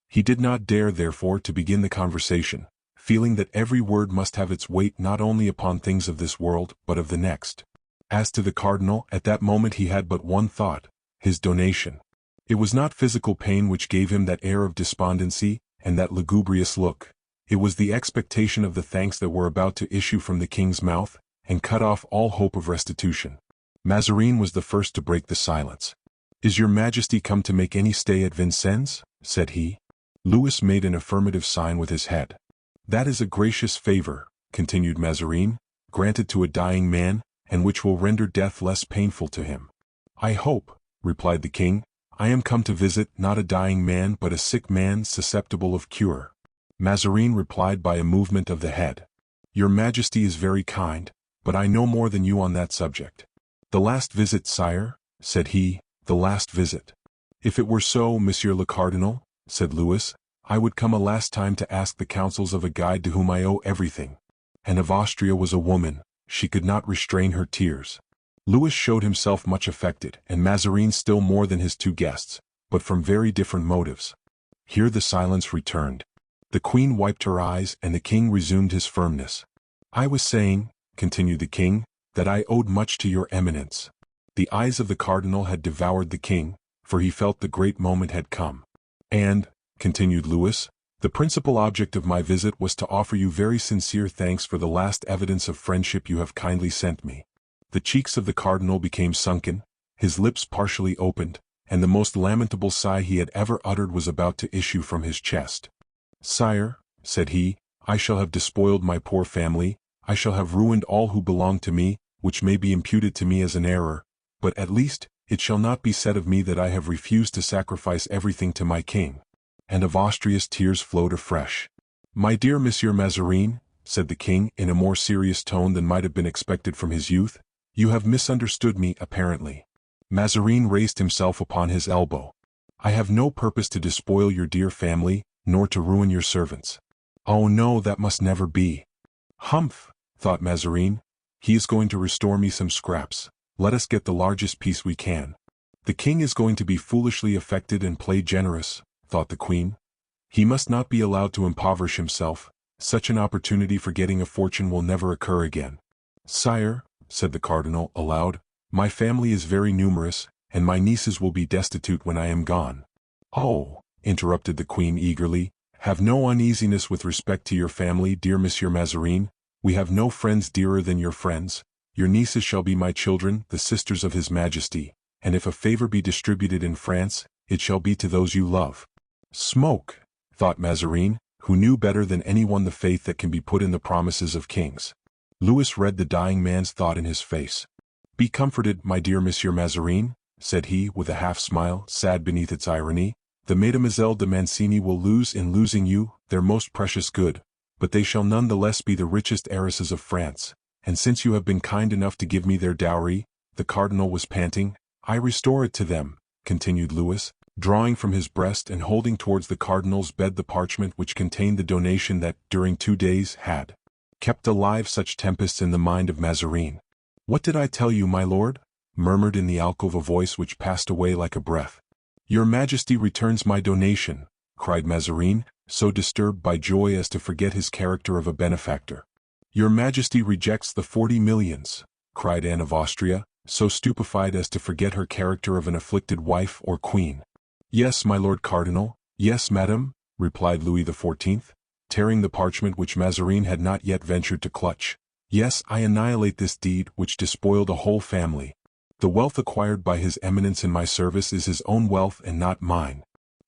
He did not dare, therefore, to begin the conversation, feeling that every word must have its weight not only upon things of this world, but of the next. As to the cardinal, at that moment he had but one thought, his donation. It was not physical pain which gave him that air of despondency, and that lugubrious look. It was the expectation of the thanks that were about to issue from the king's mouth, and cut off all hope of restitution. Mazarin was the first to break the silence. "Is your Majesty come to make any stay at Vincennes?" said he. Louis made an affirmative sign with his head. "That is a gracious favor," continued Mazarin, "granted to a dying man, and which will render death less painful to him." "I hope," replied the king, "I am come to visit not a dying man but a sick man susceptible of cure." Mazarin replied by a movement of the head. "Your Majesty is very kind, but I know more than you on that subject." "The last visit, sire?" said he, "the last visit." "If it were so, Monsieur le Cardinal," said Louis, "I would come a last time to ask the counsels of a guide to whom I owe everything." Anne of Austria was a woman, she could not restrain her tears. Louis showed himself much affected, and Mazarin still more than his two guests, but from very different motives. Here the silence returned. The Queen wiped her eyes, and the king resumed his firmness. "I was saying," continued the king, "that I owed much to your eminence." The eyes of the cardinal had devoured the king, for he felt the great moment had come. "And," continued Louis, "the principal object of my visit was to offer you very sincere thanks for the last evidence of friendship you have kindly sent me." The cheeks of the cardinal became sunken, his lips partially opened, and the most lamentable sigh he had ever uttered was about to issue from his chest. "Sire," said he, "I shall have despoiled my poor family, I shall have ruined all who belong to me, which may be imputed to me as an error, but at least, it shall not be said of me that I have refused to sacrifice everything to my king." And of Austria's tears flowed afresh. "My dear Monsieur Mazarin," said the king in a more serious tone than might have been expected from his youth, "you have misunderstood me, apparently." Mazarin raised himself upon his elbow. "I have no purpose to despoil your dear family, nor to ruin your servants. Oh no, that must never be." "Humph," thought Mazarin, "he is going to restore me some scraps. Let us get the largest piece we can." "The king is going to be foolishly affected and play generous," thought the queen. "He must not be allowed to impoverish himself. Such an opportunity for getting a fortune will never occur again." "Sire," said the cardinal, aloud, "my family is very numerous, and my nieces will be destitute when I am gone." "Oh," interrupted the queen eagerly, "have no uneasiness with respect to your family, dear Monsieur Mazarin. We have no friends dearer than your friends. Your nieces shall be my children, the sisters of His Majesty, and if a favor be distributed in France, it shall be to those you love." "Smoke," thought Mazarin, who knew better than anyone the faith that can be put in the promises of kings. Louis read the dying man's thought in his face. "Be comforted, my dear Monsieur Mazarin," said he, with a half-smile, sad beneath its irony. "The Mesdemoiselles de Mancini will lose in losing you, their most precious good, but they shall none the less be the richest heiresses of France, and since you have been kind enough to give me their dowry," the cardinal was panting, "I restore it to them," continued Louis, drawing from his breast and holding towards the cardinal's bed the parchment which contained the donation that, during 2 days, had kept alive such tempests in the mind of Mazarin. "What did I tell you, my lord?" murmured in the alcove a voice which passed away like a breath. "Your Majesty returns my donation," cried Mazarin, so disturbed by joy as to forget his character of a benefactor. "Your Majesty rejects the 40 millions, cried Anne of Austria, so stupefied as to forget her character of an afflicted wife or queen. "Yes, my lord cardinal, yes, madame," replied Louis XIV, tearing the parchment which Mazarin had not yet ventured to clutch. "Yes, I annihilate this deed which despoiled a whole family. The wealth acquired by his eminence in my service is his own wealth and not mine."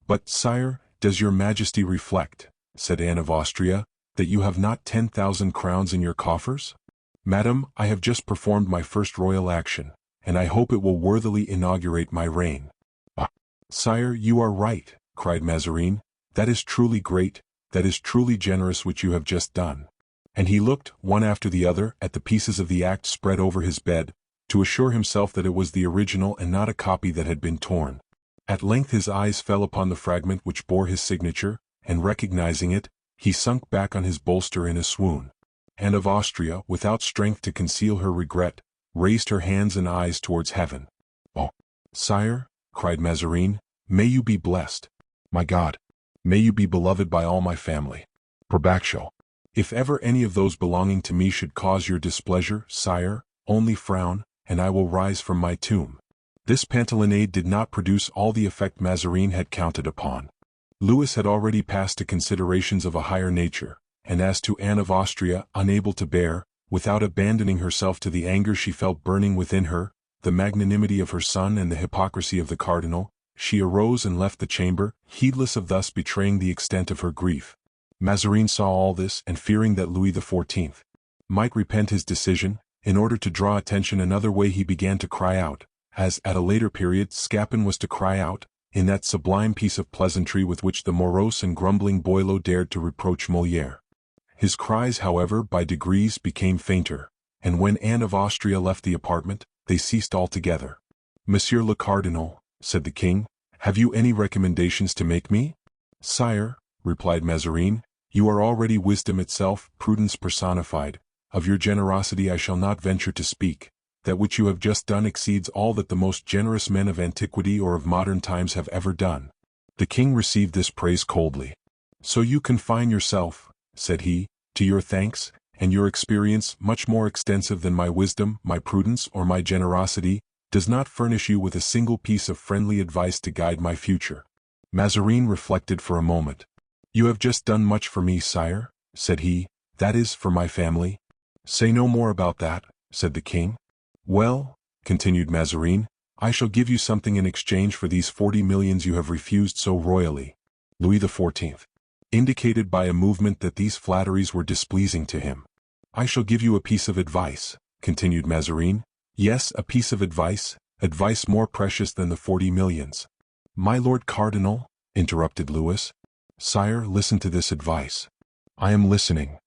"But, sire, does your Majesty reflect," said Anne of Austria, "that you have not 10,000 crowns in your coffers?" "Madame, I have just performed my first royal action, and I hope it will worthily inaugurate my reign." "Ah, sire, you are right," cried Mazarin. "That is truly great, that is truly generous which you have just done." And he looked, one after the other, at the pieces of the act spread over his bed, to assure himself that it was the original and not a copy that had been torn. At length his eyes fell upon the fragment which bore his signature, and recognizing it, he sunk back on his bolster in a swoon. Anne of Austria, without strength to conceal her regret, raised her hands and eyes towards heaven. "Oh, sire," cried Mazarin, "may you be blessed. My God, may you be beloved by all my family. Probaccio. If ever any of those belonging to me should cause your displeasure, sire, only frown, and I will rise from my tomb." This pantalonade did not produce all the effect Mazarin had counted upon. Louis had already passed to considerations of a higher nature, and as to Anne of Austria, unable to bear, without abandoning herself to the anger she felt burning within her, the magnanimity of her son and the hypocrisy of the cardinal, she arose and left the chamber, heedless of thus betraying the extent of her grief. Mazarin saw all this, and fearing that Louis XIV might repent his decision, in order to draw attention another way he began to cry out, as at a later period Scapin was to cry out, in that sublime piece of pleasantry with which the morose and grumbling Boileau dared to reproach Molière. His cries, however, by degrees became fainter, and when Anne of Austria left the apartment, they ceased altogether. "Monsieur le Cardinal," said the king, "have you any recommendations to make me?" "Sire," replied Mazarin, "you are already wisdom itself, prudence personified. Of your generosity I shall not venture to speak. That which you have just done exceeds all that the most generous men of antiquity or of modern times have ever done." The king received this praise coldly. "So you confine yourself," said he, "to your thanks, and your experience, much more extensive than my wisdom, my prudence, or my generosity, does not furnish you with a single piece of friendly advice to guide my future." Mazarin reflected for a moment. "You have just done much for me, sire," said he, "that is, for my family." "Say no more about that," said the king. "Well," continued Mazarin, "I shall give you something in exchange for these 40 millions you have refused so royally." Louis XIV indicated by a movement that these flatteries were displeasing to him. "I shall give you a piece of advice," continued Mazarin. "Yes, a piece of advice, advice more precious than the 40 millions. "My lord cardinal," interrupted Louis. "Sire, listen to this advice." "I am listening."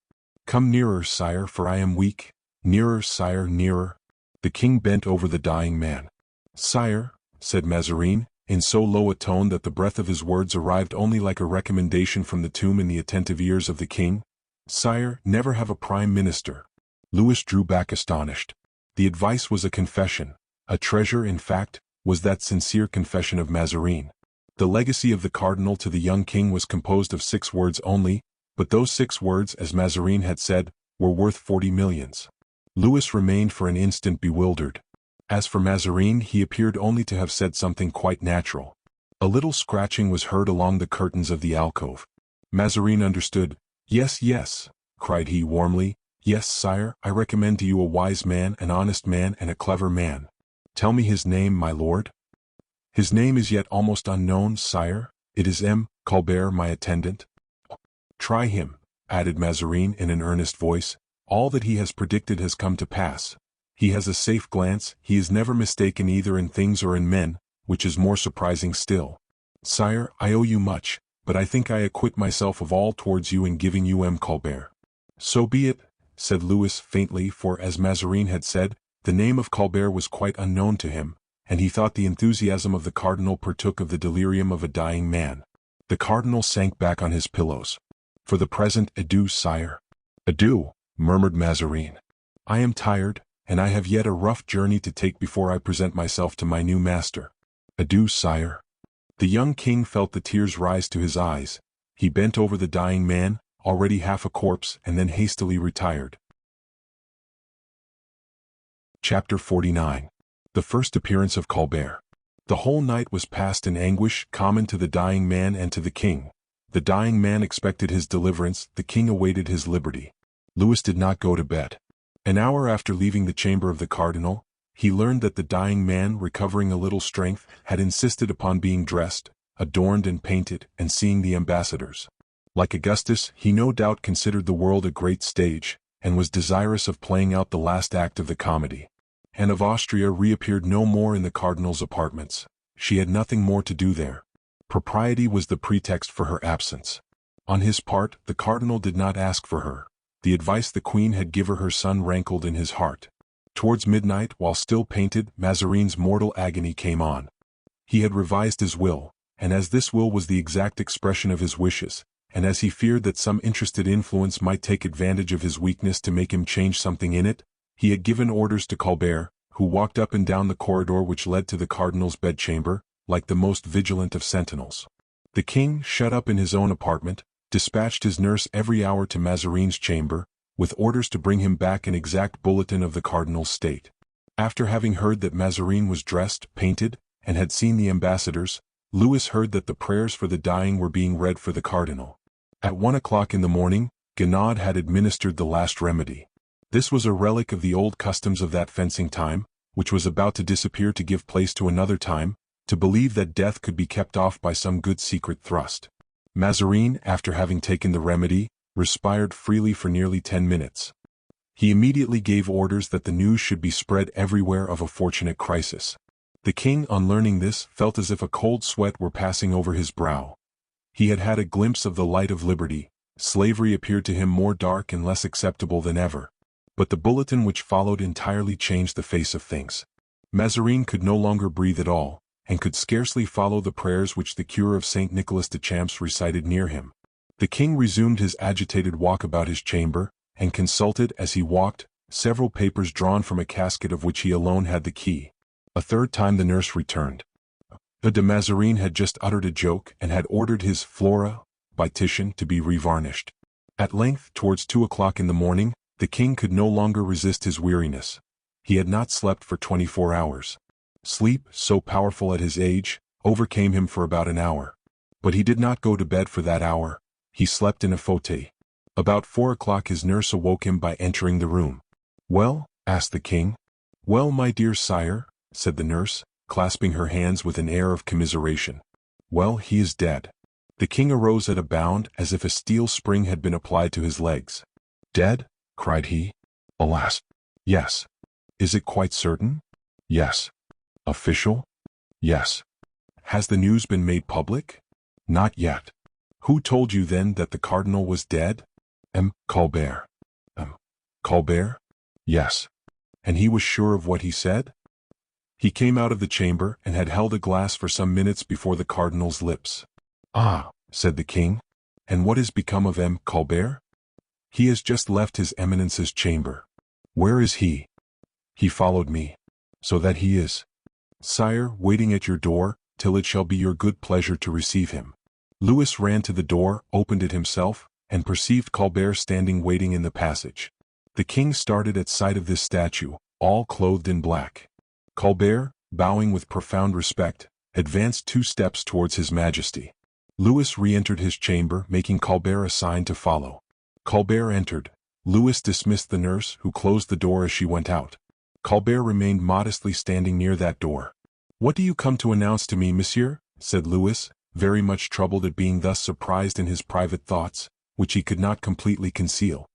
"Come nearer, sire, for I am weak. Nearer, sire, nearer." The king bent over the dying man. "Sire," said Mazarin, in so low a tone that the breath of his words arrived only like a recommendation from the tomb in the attentive ears of the king, "Sire, never have a prime minister." Louis drew back astonished. The advice was a confession. A treasure, in fact, was that sincere confession of Mazarin. The legacy of the cardinal to the young king was composed of 6 words only, but those 6 words, as Mazarin had said, were worth 40 millions. Louis remained for an instant bewildered. As for Mazarin, he appeared only to have said something quite natural. A little scratching was heard along the curtains of the alcove. Mazarin understood. "Yes, yes," cried he warmly. "Yes, sire, I recommend to you a wise man, an honest man, and a clever man." "Tell me his name, my lord." "His name is yet almost unknown, sire. It is M. Colbert, my attendant." "Try him," added Mazarin in an earnest voice. "All that he has predicted has come to pass. He has a safe glance, he is never mistaken either in things or in men, which is more surprising still. Sire, I owe you much, but I think I acquit myself of all towards you in giving you M. Colbert." "So be it," said Louis faintly, for as Mazarin had said, the name of Colbert was quite unknown to him, and he thought the enthusiasm of the cardinal partook of the delirium of a dying man. The cardinal sank back on his pillows. "For the present, adieu, sire." "Adieu," murmured Mazarin. "I am tired, and I have yet a rough journey to take before I present myself to my new master. Adieu, sire." The young king felt the tears rise to his eyes. He bent over the dying man, already half a corpse, and then hastily retired. Chapter 49. The first appearance of Colbert. The whole night was passed in anguish common to the dying man and to the king. The dying man expected his deliverance, the king awaited his liberty. Louis did not go to bed. An hour after leaving the chamber of the cardinal, he learned that the dying man, recovering a little strength, had insisted upon being dressed, adorned and painted, and seeing the ambassadors. Like Augustus, he no doubt considered the world a great stage, and was desirous of playing out the last act of the comedy. Anne of Austria reappeared no more in the cardinal's apartments. She had nothing more to do there. Propriety was the pretext for her absence. On his part, the cardinal did not ask for her. The advice the queen had given her son rankled in his heart. Towards midnight, while still painted, Mazarin's mortal agony came on. He had revised his will, and as this will was the exact expression of his wishes, and as he feared that some interested influence might take advantage of his weakness to make him change something in it, he had given orders to Colbert, who walked up and down the corridor which led to the cardinal's bedchamber, like the most vigilant of sentinels. The king, shut up in his own apartment, dispatched his nurse every hour to Mazarin's chamber, with orders to bring him back an exact bulletin of the cardinal's state. After having heard that Mazarin was dressed, painted, and had seen the ambassadors, Louis heard that the prayers for the dying were being read for the cardinal. At 1 o'clock in the morning, Guinaud had administered the last remedy. This was a relic of the old customs of that fencing time, which was about to disappear to give place to another time, to believe that death could be kept off by some good secret thrust. Mazarin, after having taken the remedy, respired freely for nearly 10 minutes. He immediately gave orders that the news should be spread everywhere of a fortunate crisis. The king, on learning this, felt as if a cold sweat were passing over his brow. He had had a glimpse of the light of liberty. Slavery appeared to him more dark and less acceptable than ever. But the bulletin which followed entirely changed the face of things. Mazarin could no longer breathe at all, and could scarcely follow the prayers which the cure of St. Nicholas de Champs recited near him. The king resumed his agitated walk about his chamber, and consulted, as he walked, several papers drawn from a casket of which he alone had the key. A third time the nurse returned. De Mazarin had just uttered a joke and had ordered his Flora, by Titian, to be revarnished. At length, towards 2 o'clock in the morning, the king could no longer resist his weariness. He had not slept for 24 hours. Sleep, so powerful at his age, overcame him for about an hour. But he did not go to bed for that hour. He slept in a fauteuil. About 4 o'clock his nurse awoke him by entering the room. "Well?" asked the king. "Well, my dear sire," said the nurse, clasping her hands with an air of commiseration. "Well, he is dead." The king arose at a bound, as if a steel spring had been applied to his legs. "Dead?" cried he. "Alas! Yes." "Is it quite certain?" "Yes." "Official?" "Yes." "Has the news been made public?" "Not yet." "Who told you then that the cardinal was dead?" Colbert." "Colbert?" "Yes." "And he was sure of what he said?" "He came out of the chamber and had held a glass for some minutes before the cardinal's lips." "Ah," said the king. "And what has become of Colbert?" "He has just left his eminence's chamber." "Where is he?" "He followed me." "So that he is, sire, waiting at your door, till it shall be your good pleasure to receive him." Louis ran to the door, opened it himself, and perceived Colbert standing waiting in the passage. The king started at sight of this statue, all clothed in black. Colbert, bowing with profound respect, advanced 2 steps towards his majesty. Louis re-entered his chamber, making Colbert a sign to follow. Colbert entered. Louis dismissed the nurse, who closed the door as she went out. Colbert remained modestly standing near that door. "What do you come to announce to me, monsieur?" said Louis, very much troubled at being thus surprised in his private thoughts, which he could not completely conceal.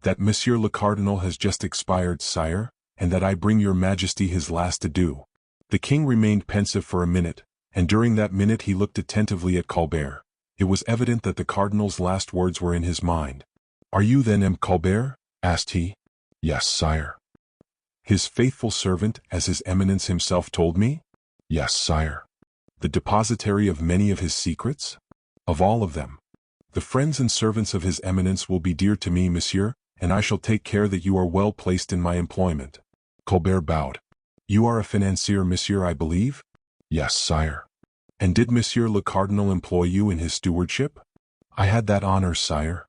"That Monsieur le Cardinal has just expired, sire, and that I bring your majesty his last adieu." The king remained pensive for a minute, and during that minute he looked attentively at Colbert. It was evident that the cardinal's last words were in his mind. "Are you then Colbert?" asked he. "Yes, sire." "His faithful servant, as his eminence himself told me?" Yes, sire. The depositary of many of his secrets? Of all of them. The friends and servants of his eminence will be dear to me, monsieur, and I shall take care that you are well placed in my employment. Colbert bowed. You are a financier, monsieur, I believe? Yes, sire. And did monsieur le cardinal employ you in his stewardship? I had that honor, sire.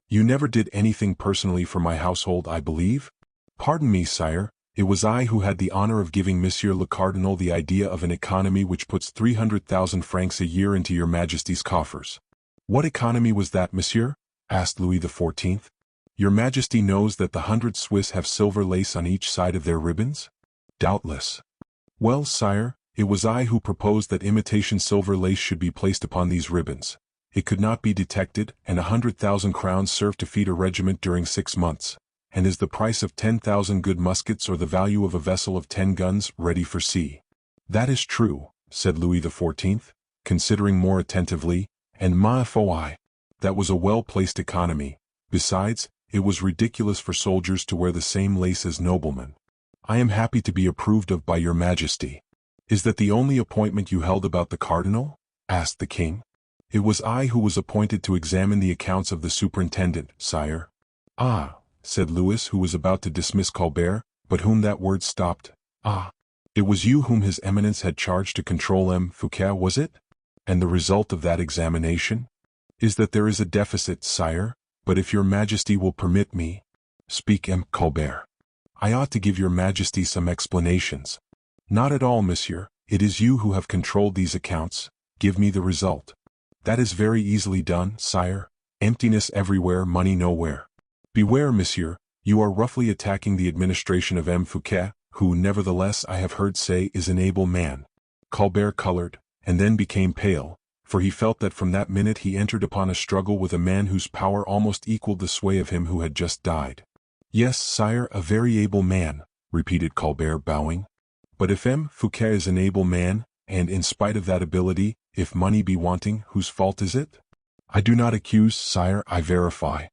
You never did anything personally for my household, I believe? Pardon me, sire, it was I who had the honor of giving monsieur le cardinal the idea of an economy which puts 300,000 francs a year into your majesty's coffers. What economy was that, monsieur? Asked Louis XIV. Your majesty knows that the 100 Swiss have silver lace on each side of their ribbons? Doubtless. Well, sire, it was I who proposed that imitation silver lace should be placed upon these ribbons. It could not be detected, and 100,000 crowns served to feed a regiment during 6 months, and is the price of 10,000 good muskets or the value of a vessel of 10 guns ready for sea. That is true, said Louis XIV, considering more attentively, and ma foi, that was a well-placed economy. Besides, it was ridiculous for soldiers to wear the same lace as noblemen. I am happy to be approved of by your majesty. Is that the only appointment you held about the cardinal? Asked the king. It was I who was appointed to examine the accounts of the superintendent, sire. Ah, said Louis, who was about to dismiss Colbert, but whom that word stopped. Ah, it was you whom his eminence had charged to control M. Fouquet, was it? And the result of that examination? Is that there is a deficit, sire, but if your majesty will permit me. Speak, M. Colbert. I ought to give your majesty some explanations. Not at all, monsieur, it is you who have controlled these accounts. Give me the result. That is very easily done, sire. Emptiness everywhere, money nowhere. Beware, monsieur, you are roughly attacking the administration of M. Fouquet, who, nevertheless, I have heard say is an able man. Colbert colored, and then became pale, for he felt that from that minute he entered upon a struggle with a man whose power almost equaled the sway of him who had just died. Yes, sire, a very able man, repeated Colbert, bowing. But if M. Fouquet is an able man, and in spite of that ability, if money be wanting, whose fault is it? I do not accuse, sire, I verify.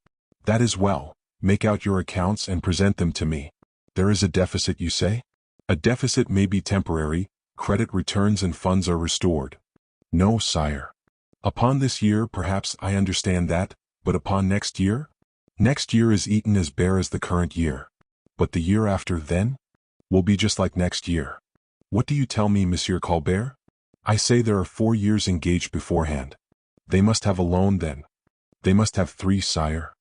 That is well. Make out your accounts and present them to me. There is a deficit, you say? A deficit may be temporary, credit returns and funds are restored. No, sire. Upon this year perhaps I understand that, but upon next year? Next year is eaten as bare as the current year. But the year after, then? Will be just like next year. What do you tell me, Monsieur Colbert? I say there are 4 years engaged beforehand. They must have a loan then. They must have 3, sire.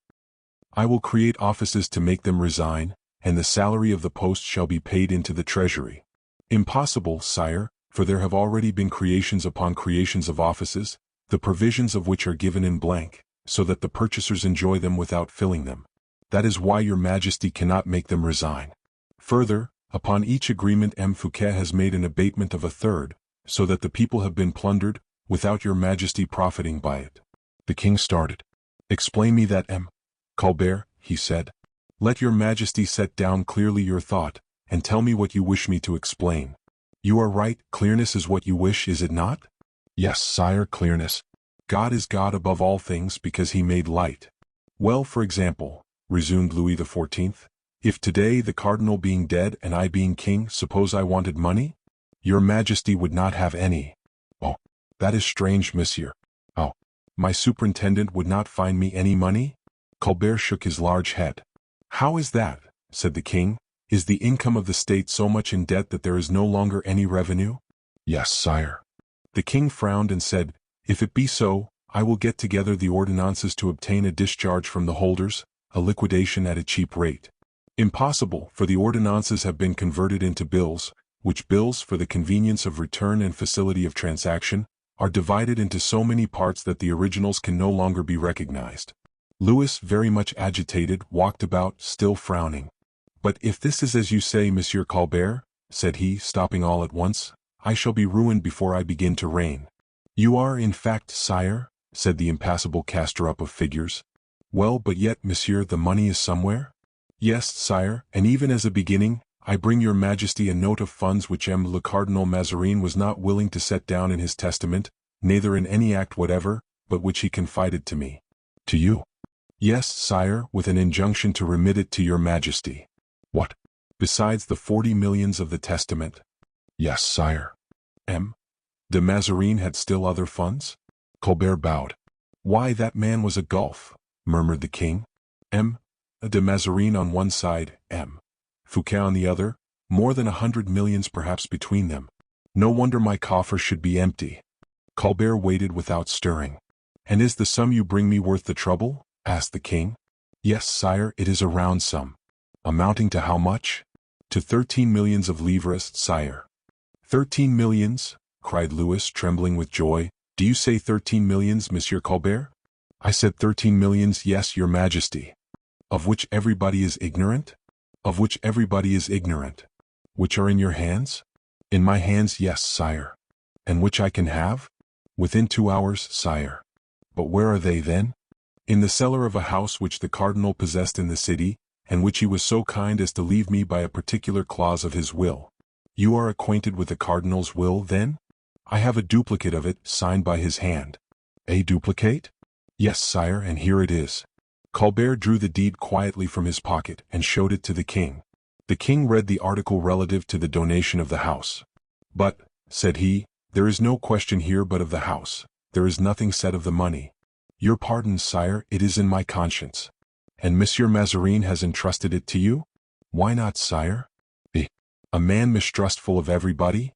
I will create offices to make them resign, and the salary of the post shall be paid into the treasury. Impossible, sire, for there have already been creations upon creations of offices, the provisions of which are given in blank, so that the purchasers enjoy them without filling them. That is why your majesty cannot make them resign. Further, upon each agreement M. Fouquet has made an abatement of 1/3, so that the people have been plundered, without your majesty profiting by it. The king started. Explain me that, M. Colbert, he said. Let your majesty set down clearly your thought, and tell me what you wish me to explain. You are right, clearness is what you wish, is it not? Yes, sire, clearness. God is God above all things because he made light. Well, for example, resumed Louis XIV, if today the cardinal being dead and I being king, suppose I wanted money? Your majesty would not have any. Oh, that is strange, monsieur. Oh, my superintendent would not find me any money? Colbert shook his large head. How is that? Said the king. Is the income of the state so much in debt that there is no longer any revenue? Yes, sire. The king frowned and said, if it be so, I will get together the ordinances to obtain a discharge from the holders, a liquidation at a cheap rate. Impossible, for the ordinances have been converted into bills, which bills, for the convenience of return and facility of transaction, are divided into so many parts that the originals can no longer be recognized. Louis, very much agitated, walked about, still frowning. But if this is as you say, Monsieur Colbert, said he, stopping all at once, I shall be ruined before I begin to reign. You are, in fact, sire, said the impassible caster-up of figures. Well, but yet, monsieur, the money is somewhere? Yes, sire, and even as a beginning, I bring your majesty a note of funds which M. le Cardinal Mazarin was not willing to set down in his testament, neither in any act whatever, but which he confided to me. To you? Yes, sire, with an injunction to remit it to your majesty. What? Besides the 40 millions of the testament? Yes, sire. M. De Mazarin had still other funds? Colbert bowed. Why, that man was a gulf, murmured the king. M. De Mazarin on one side, M. Fouquet on the other, more than 100 millions perhaps between them. No wonder my coffer should be empty. Colbert waited without stirring. And is the sum you bring me worth the trouble? Asked the king. Yes, sire, it is a round sum. Amounting to how much? To 13 millions of livres, sire. 13 millions? Cried Louis, trembling with joy. Do you say 13 millions, Monsieur Colbert? I said 13 millions, yes, your majesty. Of which everybody is ignorant? Of which everybody is ignorant. Which are in your hands? In my hands, yes, sire. And which I can have? Within 2 hours, sire. But where are they then? In the cellar of a house which the cardinal possessed in the city, and which he was so kind as to leave me by a particular clause of his will. You are acquainted with the cardinal's will, then? I have a duplicate of it, signed by his hand. A duplicate? Yes, sire, and here it is. Colbert drew the deed quietly from his pocket and showed it to the king. The king read the article relative to the donation of the house. But, said he, there is no question here but of the house. There is nothing said of the money. Your pardon, sire, it is in my conscience. And Monsieur Mazarin has entrusted it to you? Why not, sire? A man mistrustful of everybody?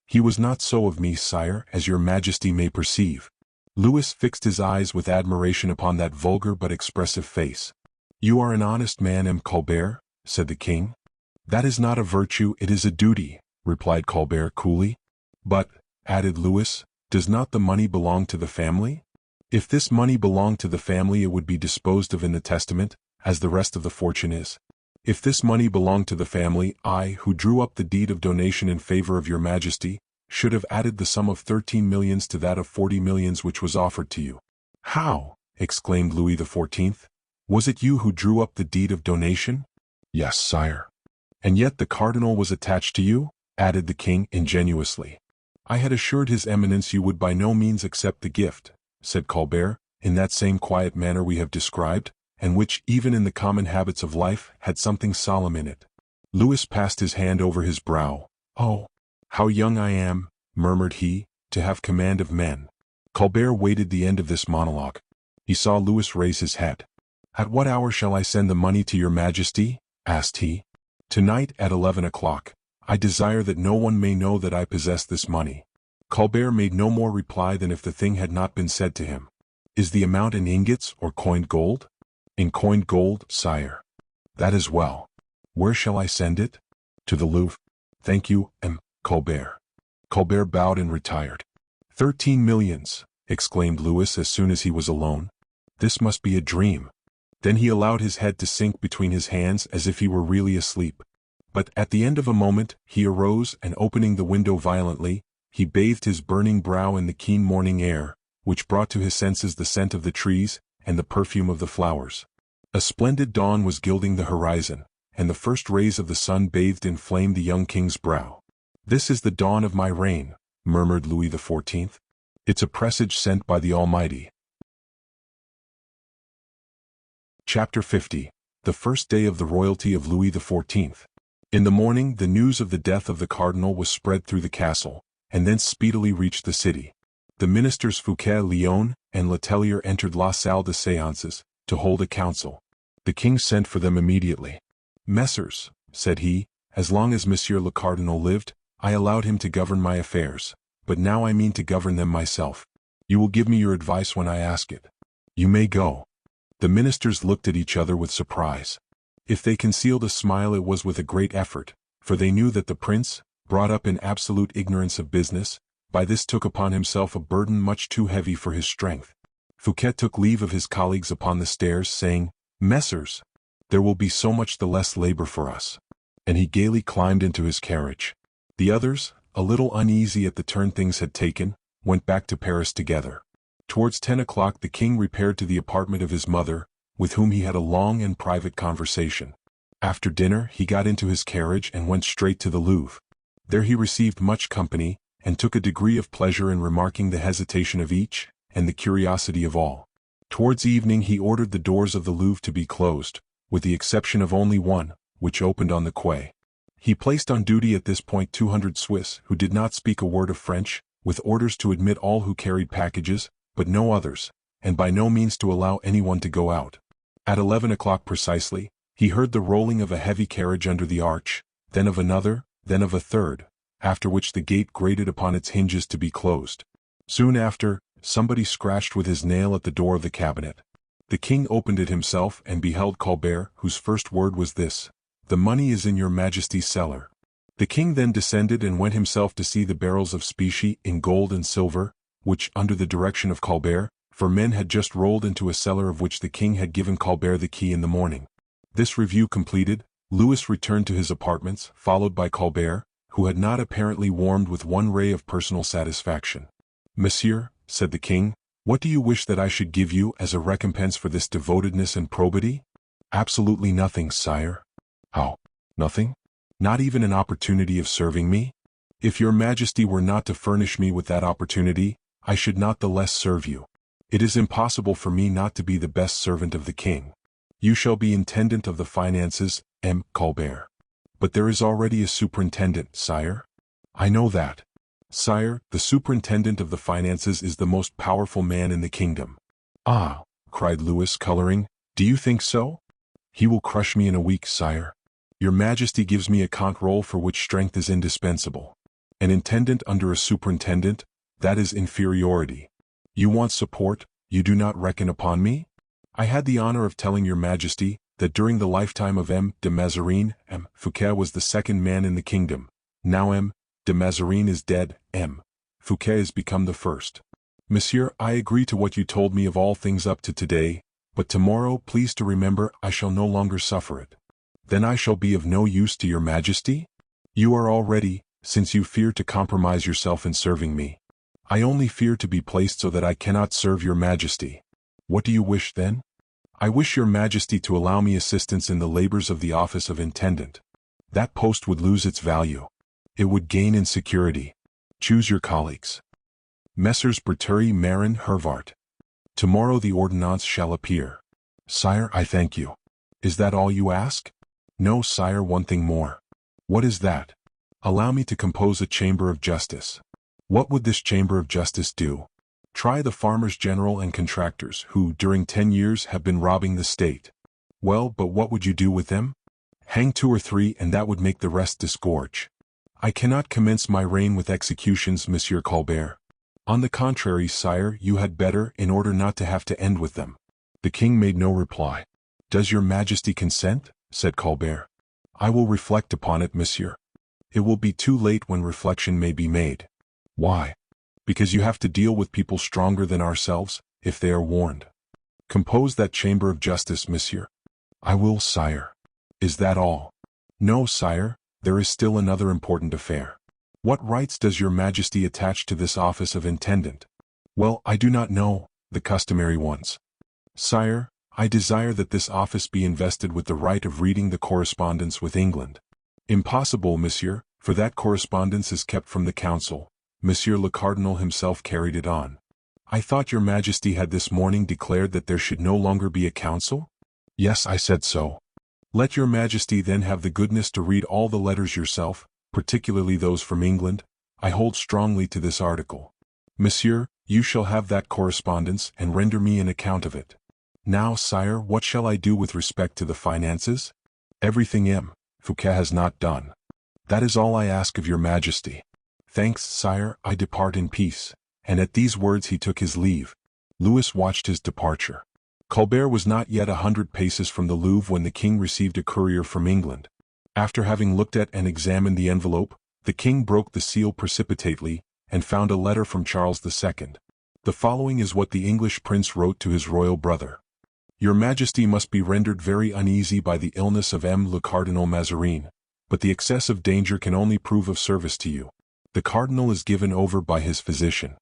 He was not so of me, sire, as your majesty may perceive. Louis fixed his eyes with admiration upon that vulgar but expressive face. You are an honest man, M. Colbert, said the king. That is not a virtue, it is a duty, replied Colbert coolly. But, added Louis, does not the money belong to the family? If this money belonged to the family it would be disposed of in the testament, as the rest of the fortune is. If this money belonged to the family, I, who drew up the deed of donation in favor of your majesty, should have added the sum of 13 millions to that of 40 millions which was offered to you. How? Exclaimed Louis XIV. Was it you who drew up the deed of donation? Yes, sire. And yet the cardinal was attached to you? Added the king ingenuously. I had assured his eminence you would by no means accept the gift, said Colbert, in that same quiet manner we have described, and which, even in the common habits of life, had something solemn in it. Louis passed his hand over his brow. Oh, how young I am, murmured he, to have command of men. Colbert waited the end of this monologue. He saw Louis raise his head. At what hour shall I send the money to your majesty? Asked he. Tonight at 11 o'clock. I desire that no one may know that I possess this money. Colbert made no more reply than if the thing had not been said to him. Is the amount in ingots or coined gold? In coined gold, sire. That is well. Where shall I send it? To the Louvre. Thank you, M. Colbert. Colbert bowed and retired. 13 millions, exclaimed Louis as soon as he was alone. This must be a dream. Then he allowed his head to sink between his hands as if he were really asleep. But at the end of a moment, he arose and opening the window violently, he bathed his burning brow in the keen morning air, which brought to his senses the scent of the trees and the perfume of the flowers. A splendid dawn was gilding the horizon, and the first rays of the sun bathed in flame the young king's brow. This is the dawn of my reign, murmured Louis XIV. It's a presage sent by the Almighty. Chapter 50. The first day of the royalty of Louis XIV. In the morning the news of the death of the cardinal was spread through the castle, and thence speedily reached the city. The ministers Fouquet, Lyon, and Letellier entered la salle de séances, to hold a council. The king sent for them immediately. Messers, said he, as long as Monsieur le Cardinal lived, I allowed him to govern my affairs, but now I mean to govern them myself. You will give me your advice when I ask it. You may go. The ministers looked at each other with surprise. If they concealed a smile it was with a great effort, for they knew that the prince, brought up in absolute ignorance of business, by this took upon himself a burden much too heavy for his strength. Fouquet took leave of his colleagues upon the stairs, saying, Messers, there will be so much the less labor for us. And he gaily climbed into his carriage. The others, a little uneasy at the turn things had taken, went back to Paris together. Towards 10 o'clock the king repaired to the apartment of his mother, with whom he had a long and private conversation. After dinner he got into his carriage and went straight to the Louvre. There he received much company, and took a degree of pleasure in remarking the hesitation of each, and the curiosity of all. Towards evening he ordered the doors of the Louvre to be closed, with the exception of only one, which opened on the quay. He placed on duty at this point 200 Swiss who did not speak a word of French, with orders to admit all who carried packages, but no others, and by no means to allow anyone to go out. At 11 o'clock precisely, he heard the rolling of a heavy carriage under the arch, then of another, then of a third, after which the gate grated upon its hinges to be closed. Soon after, somebody scratched with his nail at the door of the cabinet. The king opened it himself and beheld Colbert, whose first word was this: "The money is in your majesty's cellar." The king then descended and went himself to see the barrels of specie in gold and silver, which, under the direction of Colbert, for men had just rolled into a cellar of which the king had given Colbert the key in the morning. This review completed, Louis returned to his apartments, followed by Colbert, who had not apparently warmed with one ray of personal satisfaction. "Monsieur," said the king, "what do you wish that I should give you as a recompense for this devotedness and probity?" "Absolutely nothing, sire." "How? Nothing? Not even an opportunity of serving me? If your majesty were not to furnish me with that opportunity, I should not the less serve you. It is impossible for me not to be the best servant of the king. You shall be intendant of the finances, M. Colbert. But there is already a superintendent, sire." "I know that." "Sire, the superintendent of the finances is the most powerful man in the kingdom." "Ah," cried Louis, coloring, "do you think so?" "He will crush me in a week, sire. Your majesty gives me a cant roll for which strength is indispensable. An intendant under a superintendent, that is inferiority. You want support, you do not reckon upon me? I had the honor of telling your majesty that during the lifetime of M. de Mazarin, M. Fouquet was the second man in the kingdom. Now M. de Mazarin is dead, M. Fouquet has become the first. Monsieur, I agree to what you told me of all things up to today, but tomorrow please to remember I shall no longer suffer it. Then I shall be of no use to your majesty? You are all ready, since you fear to compromise yourself in serving me. I only fear to be placed so that I cannot serve your majesty. What do you wish then? I wish your majesty to allow me assistance in the labors of the office of intendant. That post would lose its value. It would gain in security. Choose your colleagues. Messrs. Berteri, Marin, Hervart. Tomorrow the ordonnance shall appear. Sire, I thank you. Is that all you ask? No, sire, one thing more. What is that? Allow me to compose a chamber of justice. What would this chamber of justice do? Try the farmers general and contractors who, during 10 years, have been robbing the state. Well, but what would you do with them? Hang 2 or 3 and that would make the rest disgorge. I cannot commence my reign with executions, Monsieur Colbert. On the contrary, sire, you had better, in order not to have to end with them. The king made no reply. Does your majesty consent? Said Colbert. I will reflect upon it, monsieur. It will be too late when reflection may be made. Why? Because you have to deal with people stronger than ourselves, if they are warned. Compose that chamber of justice, monsieur. I will, sire. Is that all? No, sire, there is still another important affair. What rights does your majesty attach to this office of intendant? Well, I do not know, the customary ones. Sire, I desire that this office be invested with the right of reading the correspondence with England. Impossible, monsieur, for that correspondence is kept from the council. Monsieur le Cardinal himself carried it on. I thought your majesty had this morning declared that there should no longer be a council? Yes, I said so. Let your majesty then have the goodness to read all the letters yourself, particularly those from England. I hold strongly to this article. Monsieur, you shall have that correspondence and render me an account of it. Now, sire, what shall I do with respect to the finances? Everything M. Fouquet has not done. That is all I ask of your majesty. Thanks, sire, I depart in peace. And at these words he took his leave. Louis watched his departure. Colbert was not yet 100 paces from the Louvre when the king received a courier from England. After having looked at and examined the envelope, the king broke the seal precipitately, and found a letter from Charles II. The following is what the English prince wrote to his royal brother. Your majesty must be rendered very uneasy by the illness of M. le Cardinal Mazarin, but the excessive danger can only prove of service to you. The cardinal is given over by his physician.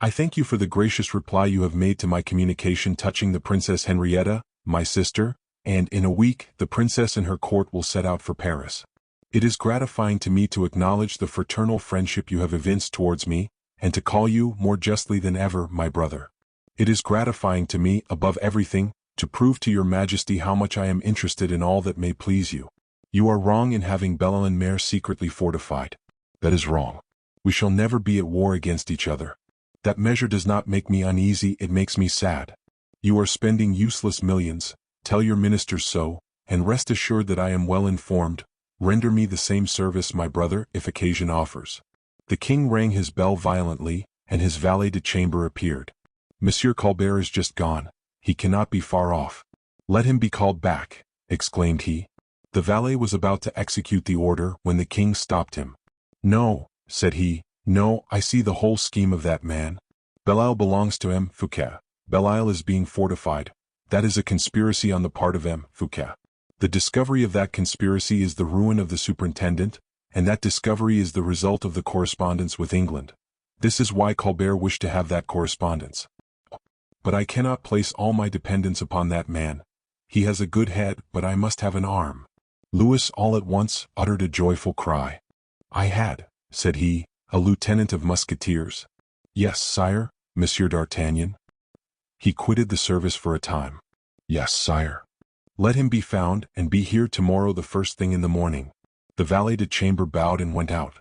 I thank you for the gracious reply you have made to my communication touching the Princess Henrietta, my sister, and in a week the princess and her court will set out for Paris. It is gratifying to me to acknowledge the fraternal friendship you have evinced towards me, and to call you, more justly than ever, my brother. It is gratifying to me, above everything, to prove to your majesty how much I am interested in all that may please you. You are wrong in having Belle-en-Mer secretly fortified. That is wrong. We shall never be at war against each other. That measure does not make me uneasy, it makes me sad. You are spending useless millions, tell your ministers so, and rest assured that I am well informed. Render me the same service, my brother, if occasion offers. The king rang his bell violently, and his valet de chamber appeared. Monsieur Colbert is just gone. He cannot be far off. Let him be called back, exclaimed he. The valet was about to execute the order when the king stopped him. No, said he, no, I see the whole scheme of that man. Belle-Isle belongs to M. Fouquet. Belle-Isle is being fortified. That is a conspiracy on the part of M. Fouquet. The discovery of that conspiracy is the ruin of the superintendent, and that discovery is the result of the correspondence with England. This is why Colbert wished to have that correspondence. But I cannot place all my dependence upon that man. He has a good head, but I must have an arm. Louis all at once uttered a joyful cry. I had, said he, a lieutenant of Musketeers. Yes, sire, Monsieur d'Artagnan. He quitted the service for a time. Yes, sire. Let him be found, and be here tomorrow the first thing in the morning. The valet de chamber bowed and went out.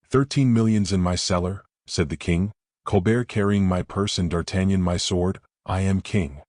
13 millions in my cellar, said the king, Colbert carrying my purse and D'Artagnan my sword. I am king.